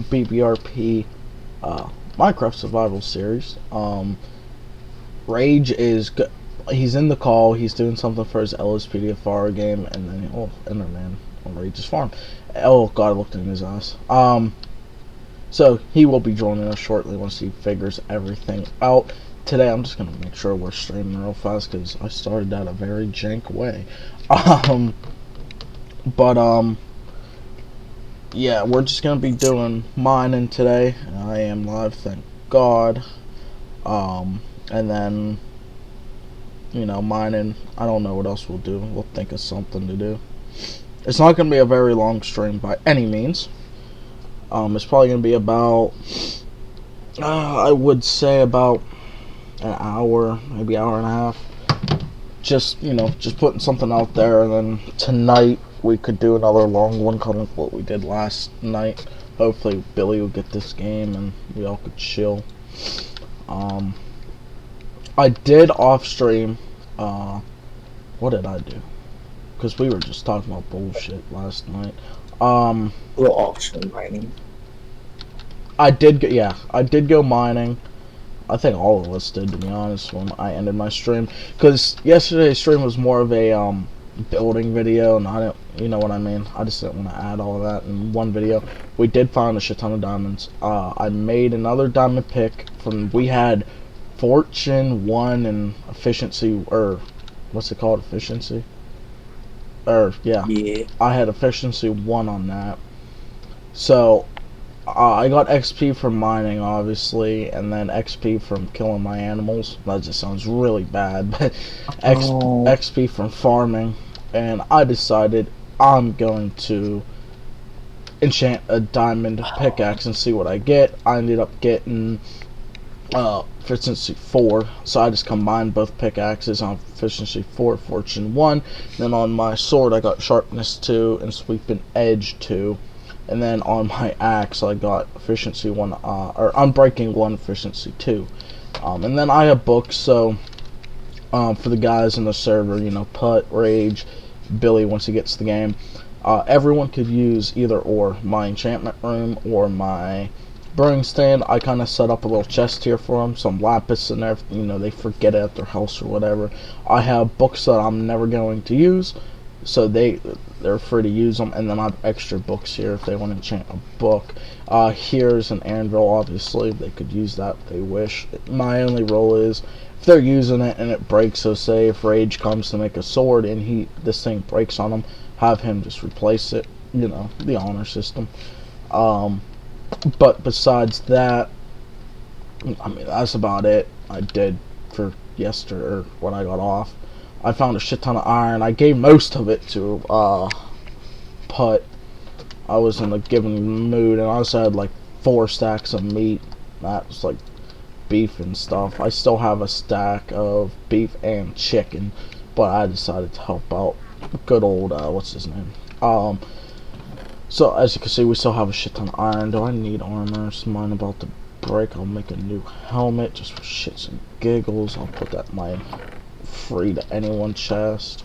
BBRP Minecraft Survival Series. Rage is he's in the call. He's doing something for his LSPDFR game, and then Enderman on Rage's farm. Oh God, I looked in his eyes. So he will be joining us shortly once he figures everything out. Today I'm just gonna make sure we're streaming real fast because I started that a very jank way. But yeah, we're just gonna be doing mining today. I am live, thank God. And then mining. I don't know what else we'll do. We'll think of something to do. It's not gonna be a very long stream by any means. It's probably gonna be about I would say about an hour, maybe hour and a half. Just putting something out there, and then tonight we could do another long one, kind of like what we did last night. Hopefully Billy will get this game and we all could chill. I did off stream. What did I do? Because we were just talking about bullshit last night. Little auction mining. I did go mining. I think all of us did, to be honest, when I ended my stream. Because yesterday's stream was more of a building video, and I don't, you know what I mean. I just didn't want to add all of that in one video. We did find a shit ton of diamonds. I made another diamond pick we had Fortune 1 and efficiency, or what's it called, efficiency? Yeah. I had efficiency 1 on that. So I got XP from mining, obviously, and then XP from killing my animals. That just sounds really bad, but XP from farming. And I decided I'm going to enchant a diamond pickaxe and see what I get. I ended up getting efficiency 4, so I just combined both pickaxes on efficiency 4, fortune 1. Then on my sword I got sharpness 2 and sweeping edge 2. And then on my axe I got efficiency 1, or unbreaking 1, efficiency 2. And then I have books, so for the guys in the server, Putt, Rage, Billy once he gets the game, everyone could use either or, my enchantment room or my brewing stand. I kind of set up a little chest here for them, some lapis and everything, they forget it at their house or whatever. I have books that I'm never going to use, so they're free to use them, and then I have extra books here if they want to enchant a book. Here's an anvil, obviously, they could use that if they wish. My only rule is, if they're using it and it breaks, so say if Rage comes to make a sword and this thing breaks on him, have him just replace it, the honor system. But besides that, I mean, that's about it I did for yesterday, or when I got off. I found a shit ton of iron. I gave most of it to Putt. I was in a giving mood, and I also had like 4 stacks of meat. That was like beef and stuff. I still have a stack of beef and chicken, but I decided to help out good old what's his name. So as you can see, we still have a shit ton of iron. Do I need armor? Is mine about to break? I'll make a new helmet just for shits and giggles. I'll put that in my free to anyone chest.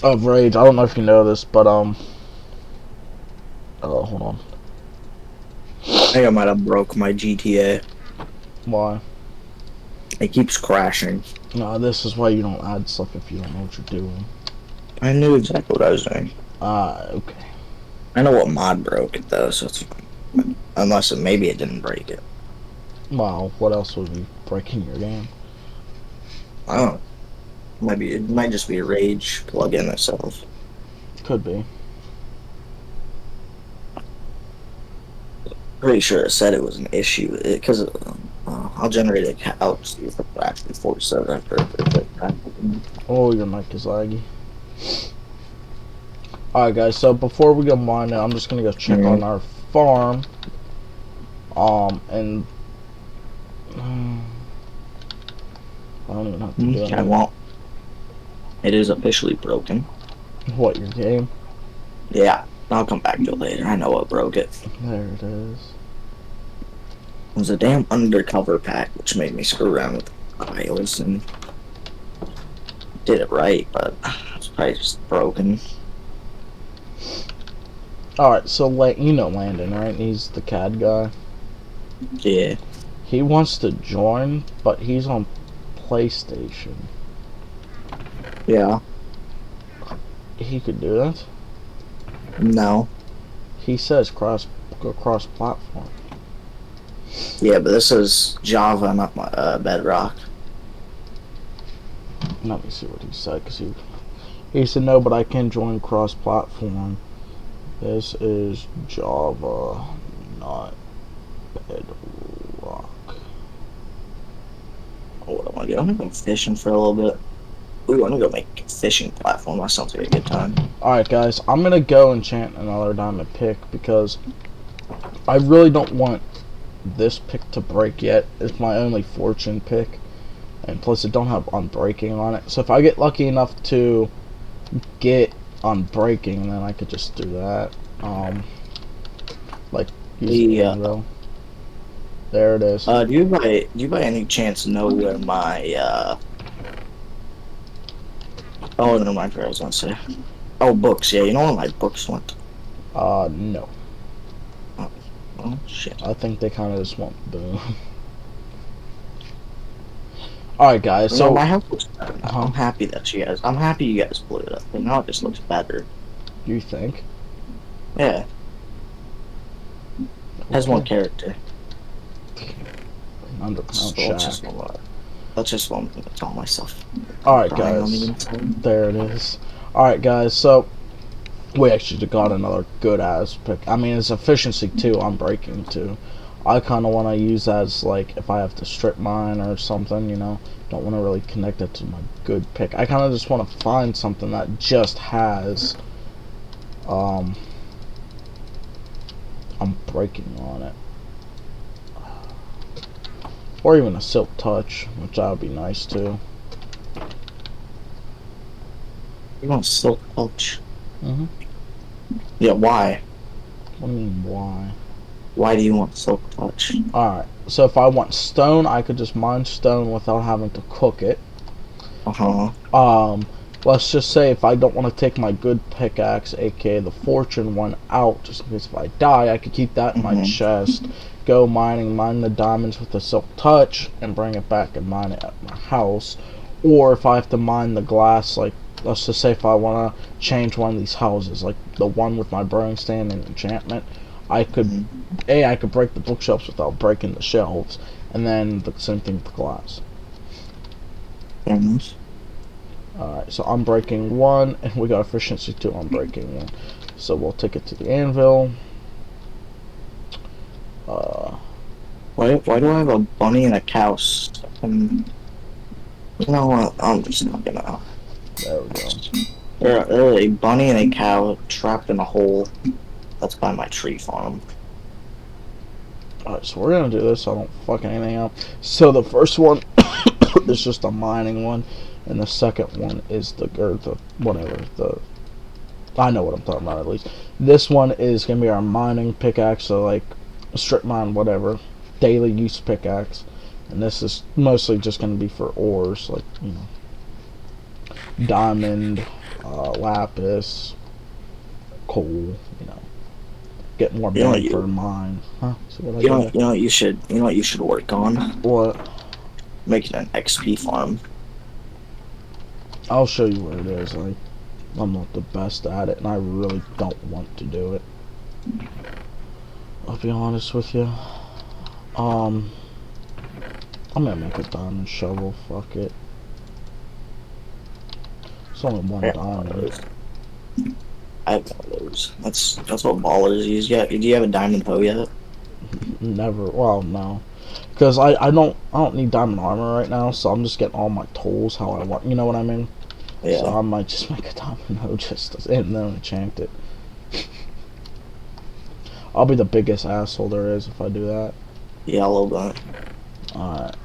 Of Rage, I don't know if you know this, but hold on. I think I might have broke my GTA. Why? It keeps crashing. No, this is why you don't add stuff if you don't know what you're doing. I knew exactly what I was doing. Okay. I know what mod broke it though, so it's unless maybe it didn't break it. Well, what else would be breaking your game? Oh, it might just be a Rage plugin itself. Could be. Pretty sure it said it was an issue because I'll generate a couch actually for so after. Oh, your mic is laggy. Alright guys, so before we go mining, I'm just gonna go check on our farm. And I don't even have to do I won't. It is officially broken. What, your game? Yeah, I'll come back to it later. I know what broke it. There it is. It was a damn undercover pack, which made me screw around with tiles and did it right, but it's probably just broken. Alright, so you know Landon, right? He's the CAD guy. Yeah. He wants to join, but he's on PlayStation. Yeah. He could do that. No. He says cross platform. Yeah, but this is Java, not my Bedrock. Let me see what he said, because he said no, but I can join cross platform. This is Java, not Bedrock. Oh, what am I doing? I'm gonna go fishing for a little bit. Ooh, I'm gonna go make a fishing platform. That sounds like a good time. Alright guys, I'm gonna go enchant another diamond pick because I really don't want this pick to break yet. It's my only fortune pick, and plus it don't have unbreaking on it. So if I get lucky enough to get unbreaking, then I could just do that. Like use the anvil. There it is. Do you by any chance know where my oh, never mind what I was gonna say. Oh, books, yeah, you know where my books went? No. Oh shit. I think they kinda just went boom. Alright guys, No, so my house looks better now. I'm happy that I'm happy you guys blew it up. And now it just looks better. you think? Yeah. Has more character. Underground So shack. that's just what I'm gonna tell myself. Alright guys. There it is. Alright guys, so we actually got another good ass pick. I mean, it's efficiency too, unbreaking too. I kind of want to use that as, like, if I have to strip mine or something, you know. Don't want to really connect it to my good pick. I kind of just want to find something that just has unbreaking on it. Or even a silk touch, which that would be nice too. You want silk touch? Mm-hmm. Yeah, why? What do you mean, why? Why do you want silk touch? Alright, so if I want stone, I could just mine stone without having to cook it. Uh-huh. Let's just say if I don't want to take my good pickaxe, aka the fortune one, out, just in case if I die, I could keep that in my chest, go mining, mine the diamonds with the silk touch, and bring it back and mine it at my house. Or if I have to mine the glass, like, let's just say if I want to change one of these houses, like the one with my brewing stand and enchantment, I could, I could break the bookshelves without breaking the shelves, and then the same thing with the glass. Alright, so I'm breaking one, and we got efficiency 2 on breaking one. So we'll take it to the anvil. Why do I have a bunny and a cow? You know what? I'm just not gonna. There we go. There a bunny and a cow trapped in a hole. That's by my tree farm. Alright, so we're gonna do this so I don't fuck anything up. So the first one is just a mining one, and the second one is I know what I'm talking about at least. This one is gonna be our mining pickaxe, so like strip mine, whatever, daily use pickaxe, and this is mostly just gonna be for ores, like, you know, diamond, lapis, coal, you know, get more money for mine. Huh? So what you know what you should work on? What? Making an XP farm. I'll show you where it is. Like, I'm not the best at it, and I really don't want to do it. I'll be honest with you. I'm gonna make a diamond shovel. Fuck it. It's only one diamond. I have one of those. That's what ballers use. Do you have a diamond hoe yet? Never. Well, no. Because I don't need diamond armor right now, so I'm just getting all my tools how I want. You know what I mean? Yeah. So I might just make a diamond hoe and then enchant it. I'll be the biggest asshole there is if I do that. Yeah, a little bit. Alright.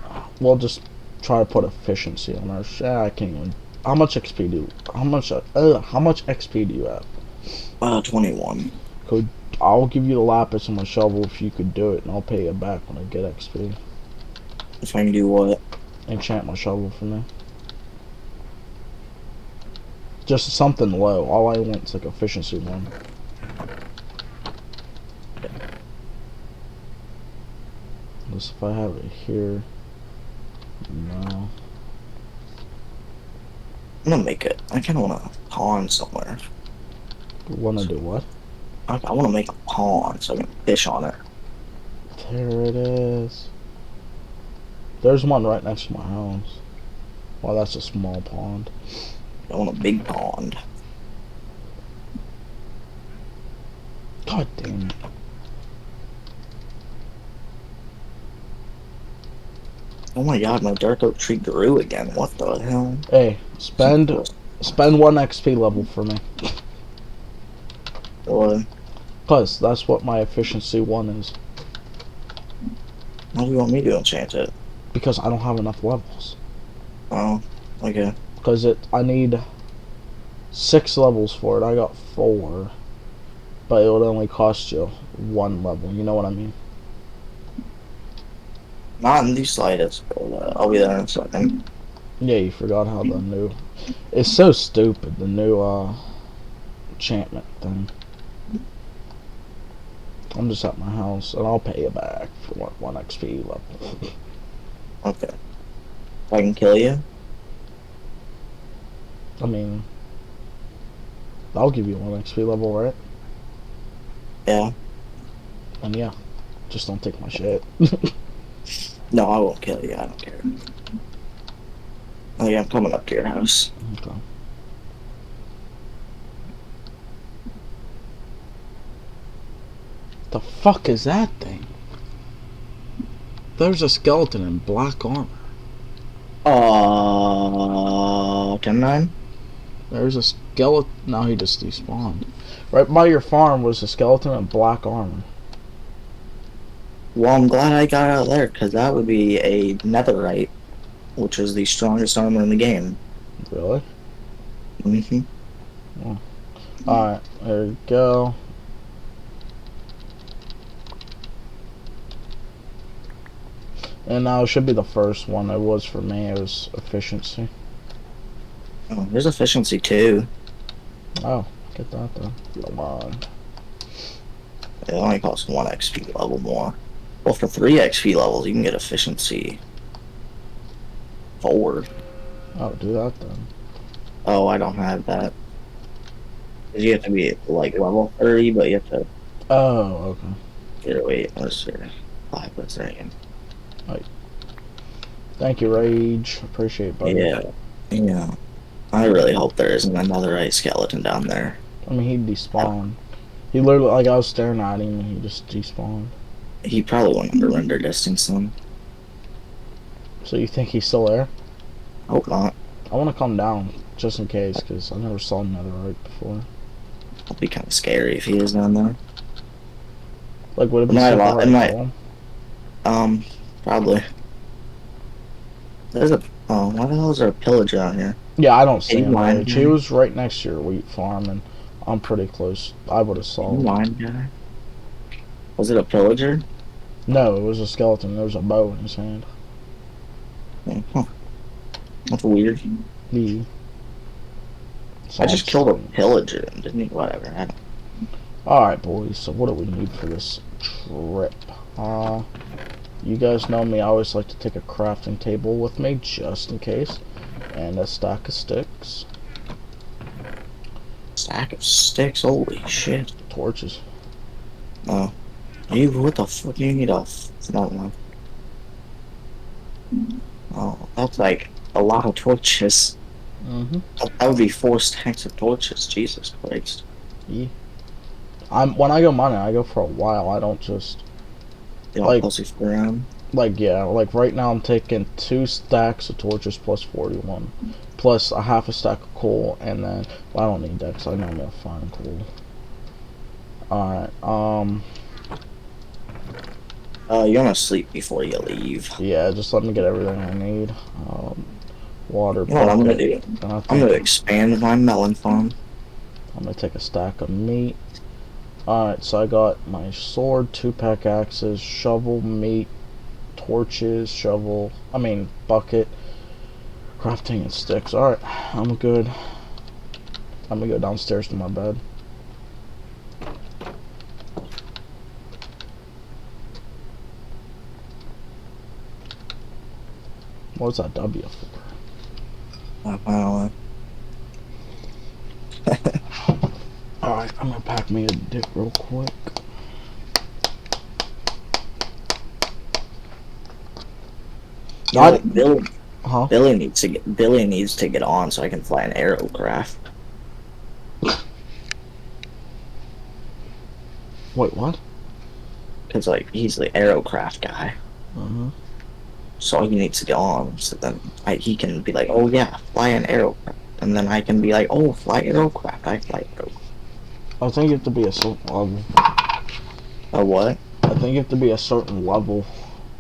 We'll just try to put efficiency on our I can't even. How much XP do? How much XP do you have? 21. I'll give you the lapis and my shovel if you could do it, and I'll pay you back when I get XP. If I can do what? Enchant my shovel for me. Just something low. All I want is like efficiency 1. Unless if I have it here. No. I'm gonna make it. I kind of want a pond somewhere. Wanna do what? I want to make a pond so I can fish on it. There it is. There's one right next to my house. Well, that's a small pond. I want a big pond. God damn it. Oh my god, my dark oak tree grew again. What the hell? Hey, spend 1 XP level for me. What? Cause that's what my efficiency 1 is. How do you want me to enchant it? Because I don't have enough levels. Oh, okay. Because I need 6 levels for it. I got 4. But it would only cost you 1 level. You know what I mean? Not in the slightest. But, I'll be there in a second. Yeah, you forgot how the new... It's so stupid, the new enchantment thing. I'm just at my house, and I'll pay you back for 1 XP level. Okay. If I can kill you? I mean... I'll give you 1 XP level, right? Yeah. And yeah, just don't take my shit. No, I won't kill you. I don't care. Oh yeah, I'm coming up to your house. Okay. The fuck is that thing? There's a skeleton in black armor. 10-9? There's a skeleton. Now he just despawned. Right by your farm was a skeleton in black armor. Well, I'm glad I got out there, because that would be a netherite, which is the strongest armor in the game. Really? Mm-hmm. Oh. Alright, there you go. And now it should be the first one. It was for me. It was efficiency. Oh, there's efficiency too. Oh, get that then. Come on. It only costs 1 XP level more. Well, for 3 XP levels, you can get efficiency 4. Oh, do that then. Oh, I don't have that. 'Cause you have to be like level 30, but you have to. Oh, okay. Here, wait, let's see. 5 per second. Thank you, Rage. Appreciate it, buddy. Yeah. Yeah. I really hope there isn't another ice skeleton down there. I mean, he despawned. He literally, like, I was staring at him and he just despawned. He probably went under render distance then. So you think he's still there? Hope not. I want to come down, just in case, because I never saw netherite before. It'll be kind of scary if he is down there. Like, would it be It super might- hard it to might- kill him? Probably. There's a. Oh, why the hell is there a pillager out here? Yeah, I don't see Hey, him. mine, Rage. man. He was right next to your wheat farm, and I'm pretty close. I would have saw him. Wine guy? Was it a pillager? No, it was a skeleton. There was a bow in his hand. Huh. That's weird. The. I just killed a pillager, didn't he? Whatever. I don't... Alright, boys, so what do we need for this trip? You guys know me, I always like to take a crafting table with me, just in case. And a stack of sticks. Stack of sticks? Holy shit. Torches. Oh. You, what the fuck do you need a... No. Oh, that's like a lot of torches. Mm-hmm. That would be 4 stacks of torches. Jesus Christ. Yeah. When I go mining, I go for a while. I don't just... You Like- don't pussy around. Like, yeah, like right now I'm taking 2 stacks of torches plus 41. Plus a half a stack of coal, and then... Well, I don't need that, because I know I'm gonna find coal. Alright, You're gonna sleep before you leave. yeah, just let me get everything I need. Water, You know what I'm gonna do? and I I'm think gonna expand my melon farm. I'm gonna take a stack of meat. Alright, so I got my sword, 2 pickaxes, shovel, meat, torches, shovel, bucket, crafting, and sticks. Alright, I'm good. I'm gonna go downstairs to my bed. What's that W for? I don't know. Alright, I'm gonna pack me a dip real quick. You know, Billy, Huh? Billy needs to get on so I can fly an aerocraft. Wait, what? Because like he's the aerocraft guy, Uh-huh. so he needs to get on. So then he can be like, oh yeah, fly an aerocraft, and then I can be like, oh, fly aerocraft. I fly aerocraft. I think you have to be a certain level. A what? I think you have to be a certain level.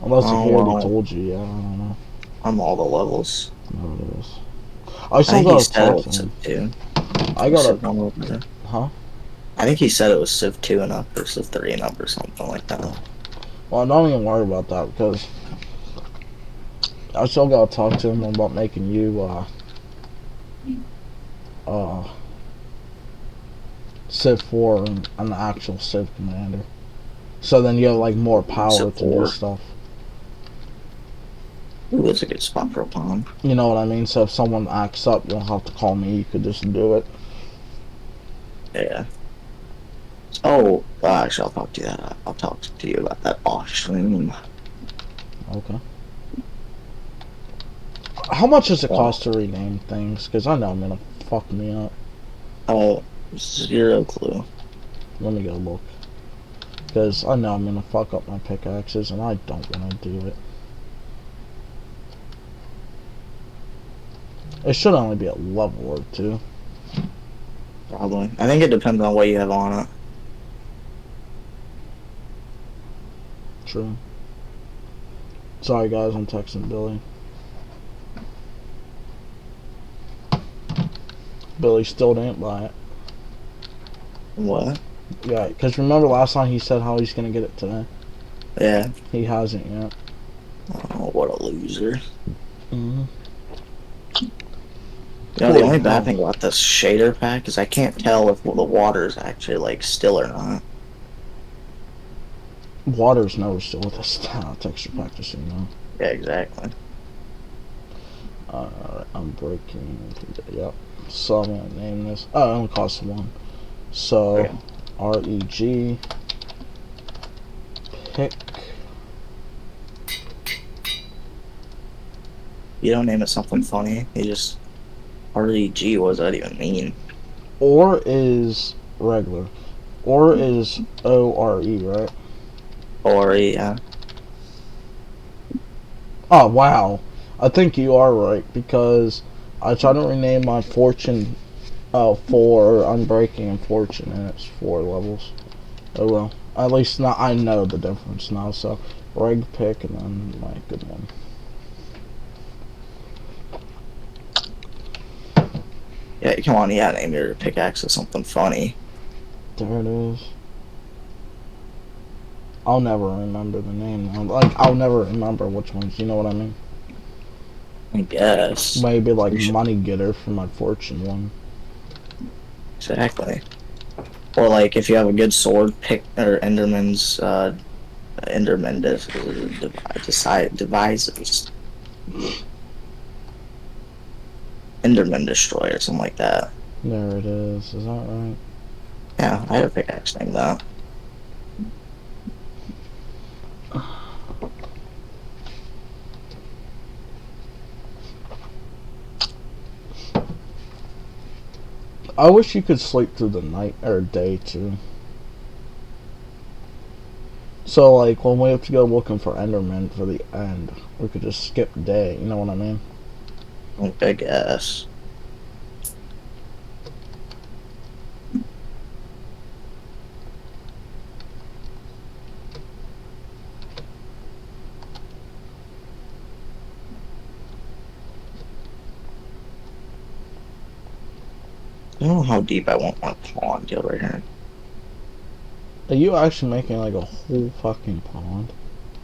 Unless if Oh he already well, told you, yeah, I don't know. I'm all the levels. No, it is. I I still think he gotta said it talk to was Civ him. 2. I Or Civ gotta, 1 over there. huh? I think he said it was Civ 2 and up or Civ 3 and up or something like that. Well, don't even worry about that because I still gotta talk to him about making you, uh, Civ 4 and an actual Civ commander. So then you have, like, more power Civ to do 4. stuff. Ooh, that's a good spot for a pawn. You know what I mean? So if someone acts up, you don't have to call me. You could just do it. Yeah. Oh, actually, I'll talk to you that. I'll talk to you about that off stream. Okay. How much does it Well, cost to rename things? Because I know I'm gonna fuck me up. zero clue. Let me go look. Because I know I'm gonna fuck up my pickaxes, and I don't want to do it. It should only be a level or two. Probably. I think it depends on what you have on it. True. Sorry guys, I'm texting Billy. Billy still didn't buy it. What? Yeah, because remember last time he said how he's gonna get it today? Yeah. He hasn't yet. Oh, what a loser. Mm-hmm. You know, the Holy only bad hell. thing about this shader pack is I can't tell if the water is actually, like, still or not. Water's never still with us. Texture pack, just so you know. Yeah, exactly. I'm breaking. Yep. So I'm gonna name this. Oh, it only costs one. So, Okay. REG pick. You don't name it something funny. You just REG. What does that even mean? Or is regular. Or is ORE, right? Or yeah. Oh, wow. I think you are right because I tried to rename my fortune for Unbreaking and Fortune, and it's 4 levels. Oh well. At least now I know the difference now, so reg pick and then my good one. Yeah, come on, yeah, name your pickaxe as something funny. There it is. I'll never remember the name now. Like, I'll never remember which ones, you know what I mean? I guess. Maybe like You should, Money Getter for my fortune one. exactly. Or like if you have a good sword, pick or Enderman devises. Enderman destroyer, something like that. There it is. Is that right? Yeah, I had a pickaxe named that. I wish you could sleep through the night or day too. So like when we have to go looking for Enderman for the end, we could just skip day. You know what I mean? I guess. I don't know how deep I want my pond over here. Are you actually making like a whole fucking pond?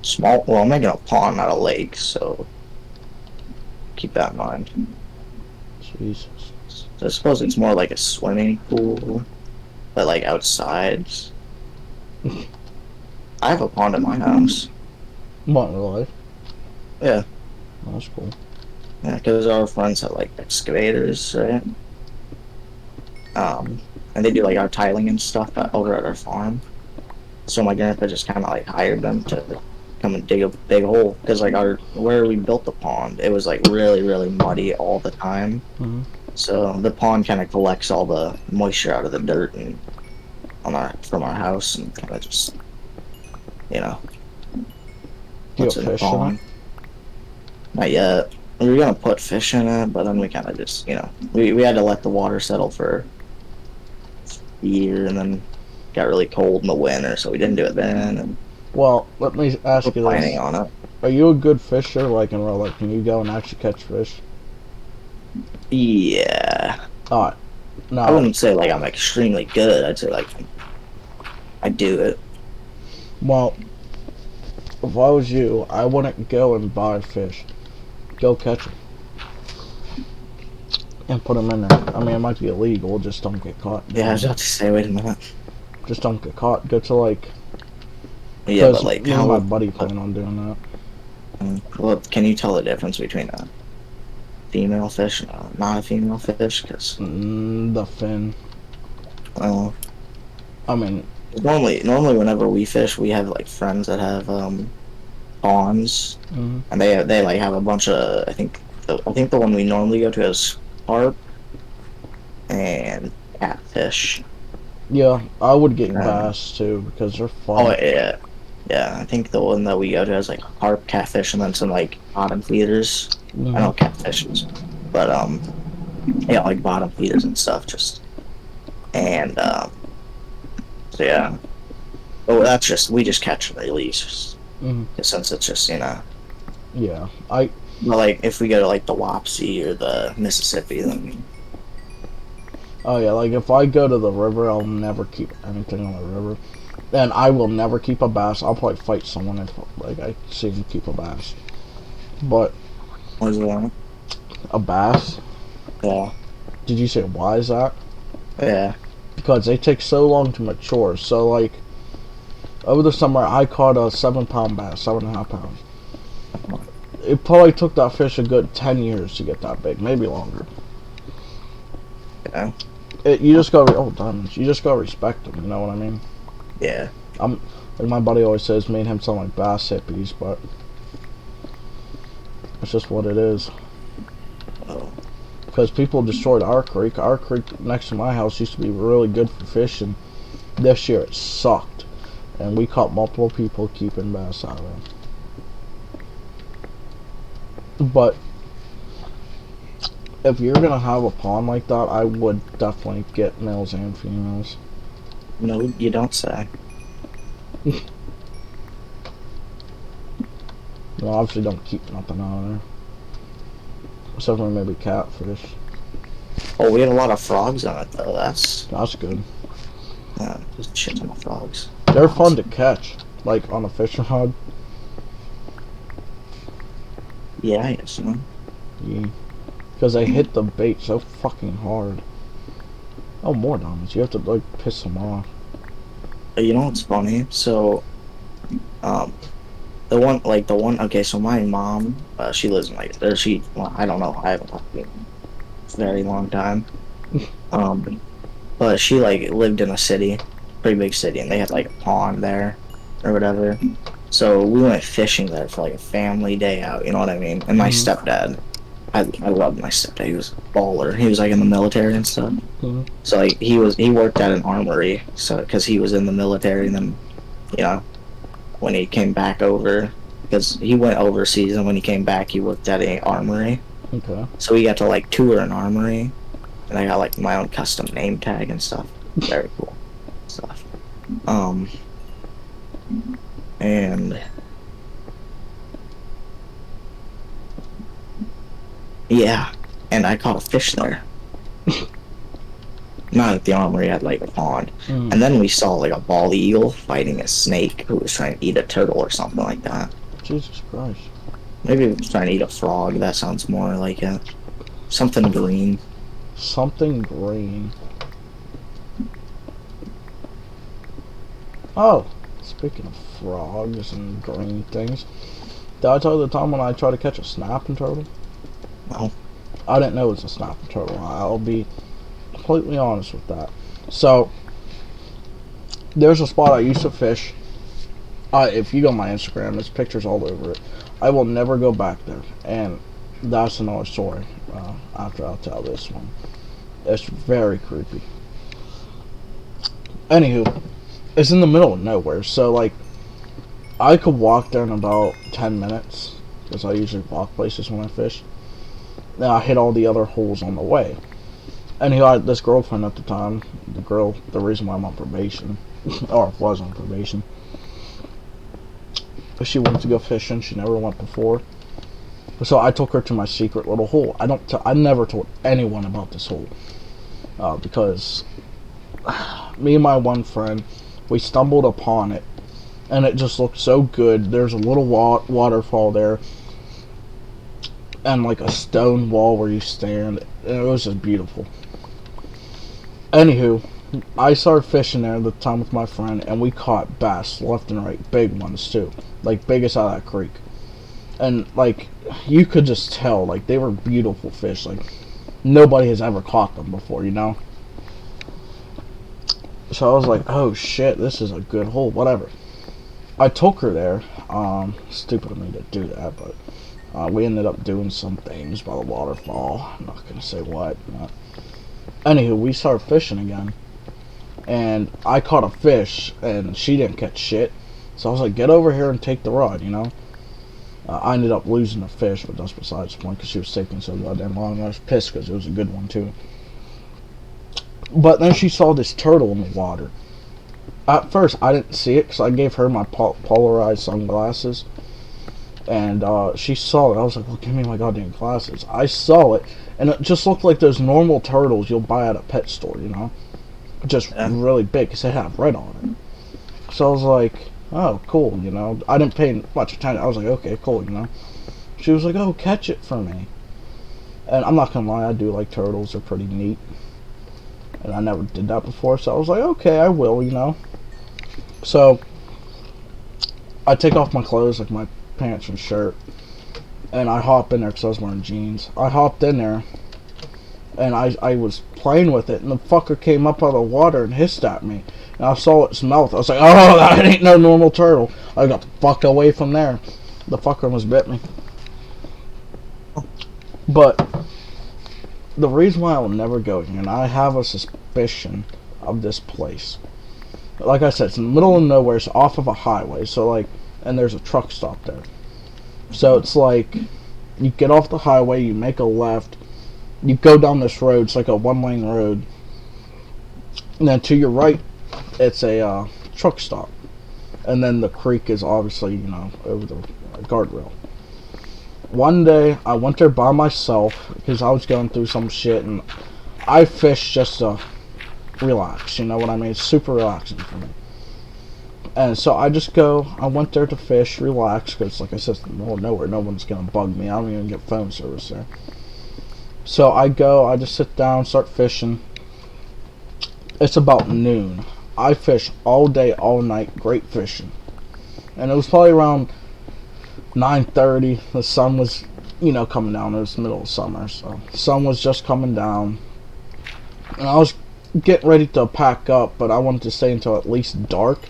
Small. Well, I'm making a pond, not a lake, so keep that in mind. Jesus. So I suppose it's more like a swimming pool, but like outside. I have a pond at my house. What in real life? Yeah. That's cool. Yeah, because our friends have like excavators, right? Um, and they do like our tiling and stuff over at our farm. So my grandpa just kind of like hired them to come and dig a big hole because like our where we built the pond, it was like really muddy all the time. Mm-hmm. So the pond kind of collects all the moisture out of the dirt and on our from our house and kind of just you know Do you puts it in the fish in it? pond. Not yet. We were gonna put fish in it, but then we kind of just we had to let the water settle for a year and then got really cold in the winter, so we didn't do it then. And Well, let me we're ask you planning this: on it. are you a good fisher, like in real life? Can you go and actually catch fish? Yeah. All right. I Now, wouldn't say like I'm extremely good. I'd say like I do it. well, if I was you, I wouldn't go and buy fish. Go catch them and put them in there. I mean, it might be illegal. Just don't get caught Yeah, I doing was it. about to say, wait a minute. Just don't get caught. Go to like, Yeah, because but like me and my how? buddy plan on doing that. Well, can you tell the difference between a female fish and not a female fish? Because The fin. uh, I mean, normally whenever we fish, we have like friends that have ponds, mm, and they like have a bunch of I think the one we normally go to is carp and catfish. yeah, I would get And bass too because they're oh fun. yeah, yeah. I think the one that we go to has like carp, catfish, and then some like bottom feeders. I Hmm. know catfishes, but yeah, like bottom feeders and stuff. Just and so yeah. Oh, that's just we just catch and release Hmm. since it's just Yeah, I. But like if we go to like the Wapsie or the Mississippi, then Oh yeah, like if I go to the river, I'll never keep anything on the river, and I will never keep a bass. I'll probably fight someone if like I see him keep a bass. But what's that? a bass? Yeah, Did you say why is that? yeah. Because they take so long to mature. So like over the summer, I caught a 7 pound bass, 7.5 pounds. It probably took that fish a good 10 years to get that big, maybe longer. Yeah, You just gotta diamonds. You just gotta respect them. You know what I mean? yeah. I'm like my buddy always says, me and him sound like bass hippies, but it's just what it is. Oh, Because people destroyed our creek. Our creek next to my house used to be really good for fishing. This year it sucked, and we caught multiple people keeping bass out of it. But if you're gonna have a pond like that, I would definitely get males and females. no, you don't say. You know, obviously don't keep nothing out of there, except for maybe catfish. Oh, we have a lot of frogs on it though. That's That's good. just a shit ton of frogs. They're fun to Awesome. catch, like on a fishing rod. Yeah, I guess so. Yeah. Because they hit the bait so fucking hard. Oh, more diamonds. You have to like piss them off. You know what's funny? So, um, the one. Okay, so my mom, she lives in like there. Well, I don't know. I haven't talked to her in a very long time. Um, but she like lived in a city, pretty big city, and they had like a pond there or whatever. So we went fishing there for like a family day out. You know what I mean? And my Hmm. stepdad, I loved my stepdad. He was a baller. He was like in the military and stuff. Hmm. So like he worked at an armory. So because he was in the military, and then you know when he came back over, because he went overseas, and when he came back, he worked at a armory. Okay. So we got to like tour an armory, and I got like my own custom name tag and stuff. Very cool stuff. Um, and yeah, and I caught a fish there. Not at the armory, at like a pond. Mm. And then we saw like a bald eagle fighting a snake who was trying to eat a turtle or something like that. Jesus Christ. Maybe it was trying to eat a frog. That sounds more like it. Something green. Something green. Oh, speaking of frogs and green things, did I tell you the time when I tried to catch a snapping turtle? No. I didn't know it was a snapping turtle. I'll be completely honest with that. So there's a spot I used to fish. If you go on my Instagram, there's pictures all over it. I will never go back there, and that's another story. After I'll tell this one, it's very creepy. Anywho, it's in the middle of nowhere, so like I could walk there in about 10 minutes because I usually walk places when I fish. Then I hit all the other holes on the way. Anywho, I had this girlfriend at the time. The reason why I'm on probation, or was on probation, she wanted to go fishing. She never went before, so I took her to my secret little hole. I never told anyone about this hole because me and my one friend, we stumbled upon it, and it just looked so good. There's a little waterfall there, and like a stone wall where you stand, and it was just beautiful. Anywho, I started fishing there at the time with my friend, and we caught bass left and right, big ones too, like biggest out of that creek. And like you could just tell, like they were beautiful fish. Like nobody has ever caught them before, you know. So I was like, oh shit, this is a good hole. Whatever. I took her there. Stupid of me to do that, but we ended up doing some things by the waterfall. I'm not gonna say what. Anywho, we started fishing again, and I caught a fish, and she didn't catch shit. So I was like, get over here and take the rod, you know. I ended up losing the fish, but that's besides the point because she was taking so goddamn long. I was pissed because it was a good one too. But then she saw this turtle in the water. At first, I didn't see it because I gave her my polarized sunglasses, and she saw it. I was like, well, give me my goddamn glasses. I saw it, and it just looked like those normal turtles you'll buy at a pet store, you know? Just really big because they have red on it. So I was like, oh, cool, you know? I didn't pay much attention. I was like, okay, cool, you know? She was like, oh, catch it for me. And I'm not gonna lie, I do like turtles. They're pretty neat. And I never did that before, so I was like, okay, I will, you know? So I take off my clothes, like my pants and shirt, and I hop in there because I was wearing jeans. I hopped in there, and I was playing with it, and the fucker came up out of the water and hissed at me. And I saw its mouth. I was like, oh, that ain't no normal turtle. I got the fuck away from there. The fucker almost bit me. But the reason why I will never go here, and I have a suspicion of this place. Like I said, it's in the middle of nowhere. It's off of a highway. So like, and there's a truck stop there. So it's like, you get off the highway, you make a left, you go down this road. It's like a one-lane road. And then to your right, it's a truck stop. And then the creek is obviously, you know, over the guardrail. One day, I went there by myself because I was going through some shit, and I fished just to relax, you know what I mean? It's super relaxing for me. And so I went there to fish, relax, because like I said, it's in the middle of nowhere, no one's going to bug me. I don't even get phone service there. So I just sit down, start fishing. It's about noon. I fish all day, all night, great fishing. And it was probably around 9:30. The sun was, you know, coming down. It was the middle of summer, so the sun was just coming down. And I was getting ready to pack up, but I wanted to stay until at least dark.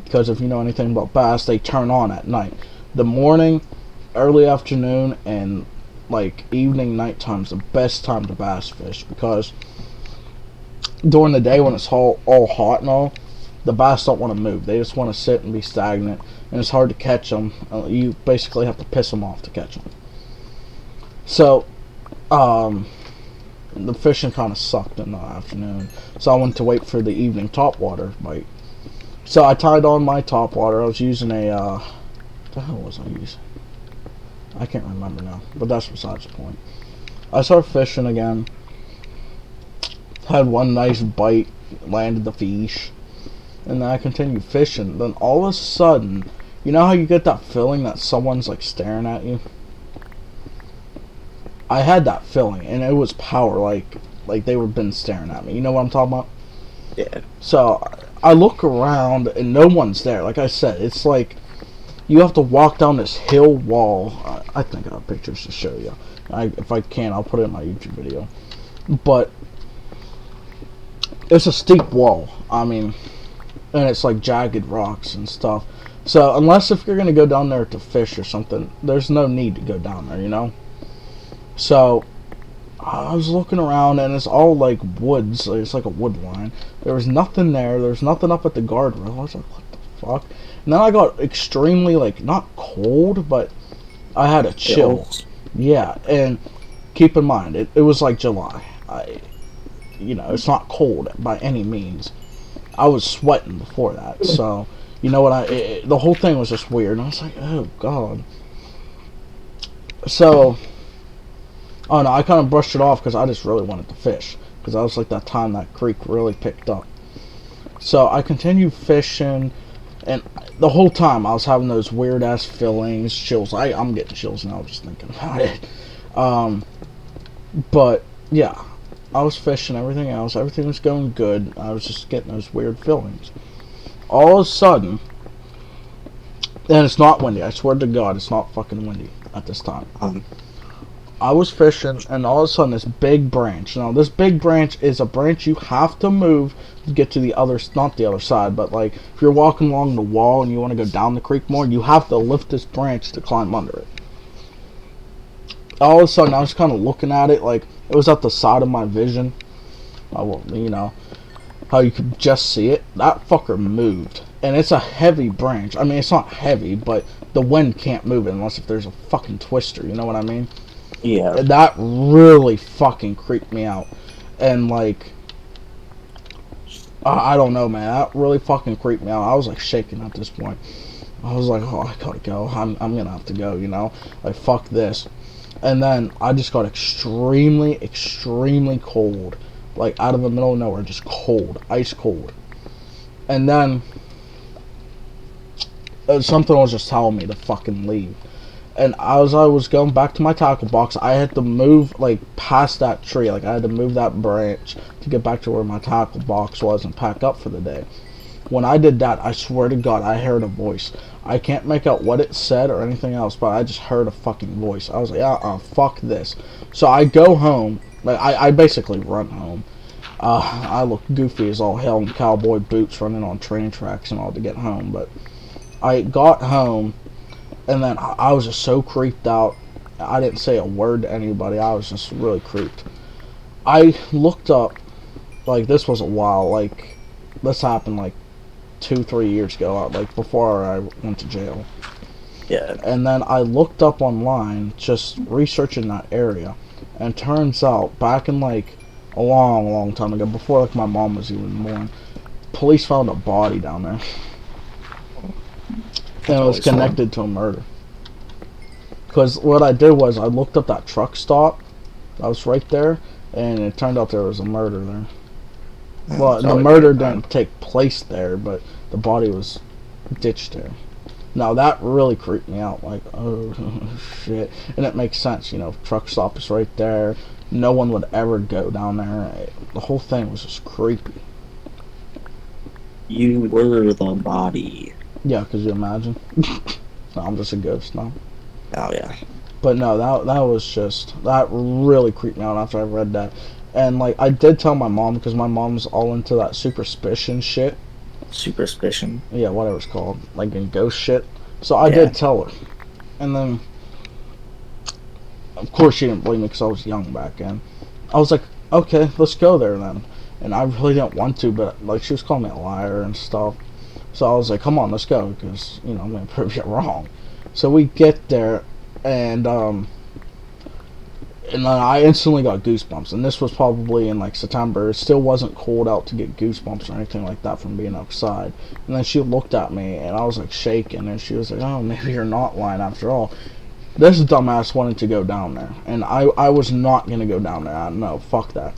Because if you know anything about bass, they turn on at night. The morning, early afternoon, and like evening, nighttime is the best time to bass fish, because during the day when it's all hot and all, the bass don't want to move. They just want to sit and be stagnant, and it's hard to catch them. You basically have to piss them off to catch them. So, the fishing kind of sucked in the afternoon, so I went to wait for the evening topwater bite. So I tied on my topwater. I was using what the hell was I using? I can't remember now, but that's besides the point. I started fishing again. Had one nice bite, landed the fish, and then I continued fishing. Then all of a sudden, you know how you get that feeling that someone's like staring at you? I had that feeling, and it was power, like they were been staring at me. You know what I'm talking about? Yeah. So I look around, and no one's there. Like I said, it's like you have to walk down this hill wall. I think I have pictures to show you. If I can, I'll put it in my YouTube video. But it's a steep wall. I mean, and it's like jagged rocks and stuff. So unless if you're gonna go down there to fish or something, there's no need to go down there, you know. So I was looking around and it's all like woods. It's like a wood line. There was nothing there. There was nothing up at the guardrail. I was like, what the fuck? And then I got extremely like not cold, but I had a chill. Yeah, and keep in mind it was like July. It's not cold by any means. I was sweating before that, so you know what? The whole thing was just weird. And I was like, oh god. So, oh no, I kind of brushed it off because I just really wanted to fish. Because I was like that time that creek really picked up. So I continued fishing, and the whole time I was having those weird ass feelings, chills. I'm getting chills now just thinking about it. But yeah, I was fishing, everything else, everything was going good. I was just getting those weird feelings. All of a sudden, and it's not windy. I swear to God, it's not fucking windy at this time. I was fishing, and all of a sudden, this big branch. Now, this big branch is a branch you have to move to get to the other, not the other side, but like if you're walking along the wall and you want to go down the creek more, you have to lift this branch to climb under it. All of a sudden, I was kind of looking at it like it was at the side of my vision. How you could just see it. That fucker moved. And it's a heavy branch. I mean, it's not heavy, but the wind can't move it unless if there's a fucking twister. You know what I mean? Yeah. And that really fucking creeped me out. And, like, I don't know, man. That really fucking creeped me out. I was, like, shaking at this point. I was like, oh, I gotta go. I'm gonna have to go, you know? Like, fuck this. And then I just got extremely, extremely cold. Like, out of the middle of nowhere, just cold. Ice cold. And then something was just telling me to fucking leave. And as I was going back to my tackle box, I had to move, like, past that tree. Like, I had to move that branch to get back to where my tackle box was and pack up for the day. When I did that, I swear to God, I heard a voice. I can't make out what it said or anything else, but I just heard a fucking voice. I was like, fuck this. So I go home. Like, I basically run home. I look goofy as all hell in cowboy boots running on train tracks and all to get home. But I got home, and then I was just so creeped out. I didn't say a word to anybody. I was just really creeped. I looked up, like, this was a while. Like, this happened, like, 2-3 years ago, like, before I went to jail. Yeah. And then I looked up online, just researching that area. And turns out, back in, like, a long, long time ago, before, like, my mom was even born, police found a body down there. And it was connected to a murder. Because what I did was, I looked up that truck stop that was right there, and it turned out there was a murder there. Well, the murder didn't take place there, but the body was ditched there. Now, that really creeped me out. Like, oh, shit. And it makes sense, you know, truck stop is right there. No one would ever go down there. The whole thing was just creepy. You were the body. Yeah, could you imagine? No, I'm just a ghost now. Oh, yeah. But no, that was just, that really creeped me out after I read that. And, like, I did tell my mom, because my mom's all into that superstition shit. Superstition? Yeah, whatever it's called. Like, in ghost shit. So I did tell her. And then, of course, she didn't believe me because I was young back then. I was like, okay, let's go there then. And I really didn't want to, but, like, she was calling me a liar and stuff. So I was like, come on, let's go, because, you know, I'm going to prove you wrong. So we get there, and then I instantly got goosebumps. And this was probably in, like, September. It still wasn't cold out to get goosebumps or anything like that from being outside. And then she looked at me, and I was, like, shaking. And she was like, oh, maybe you're not lying after all. This dumbass wanted to go down there. And I was not going to go down there. No, fuck that.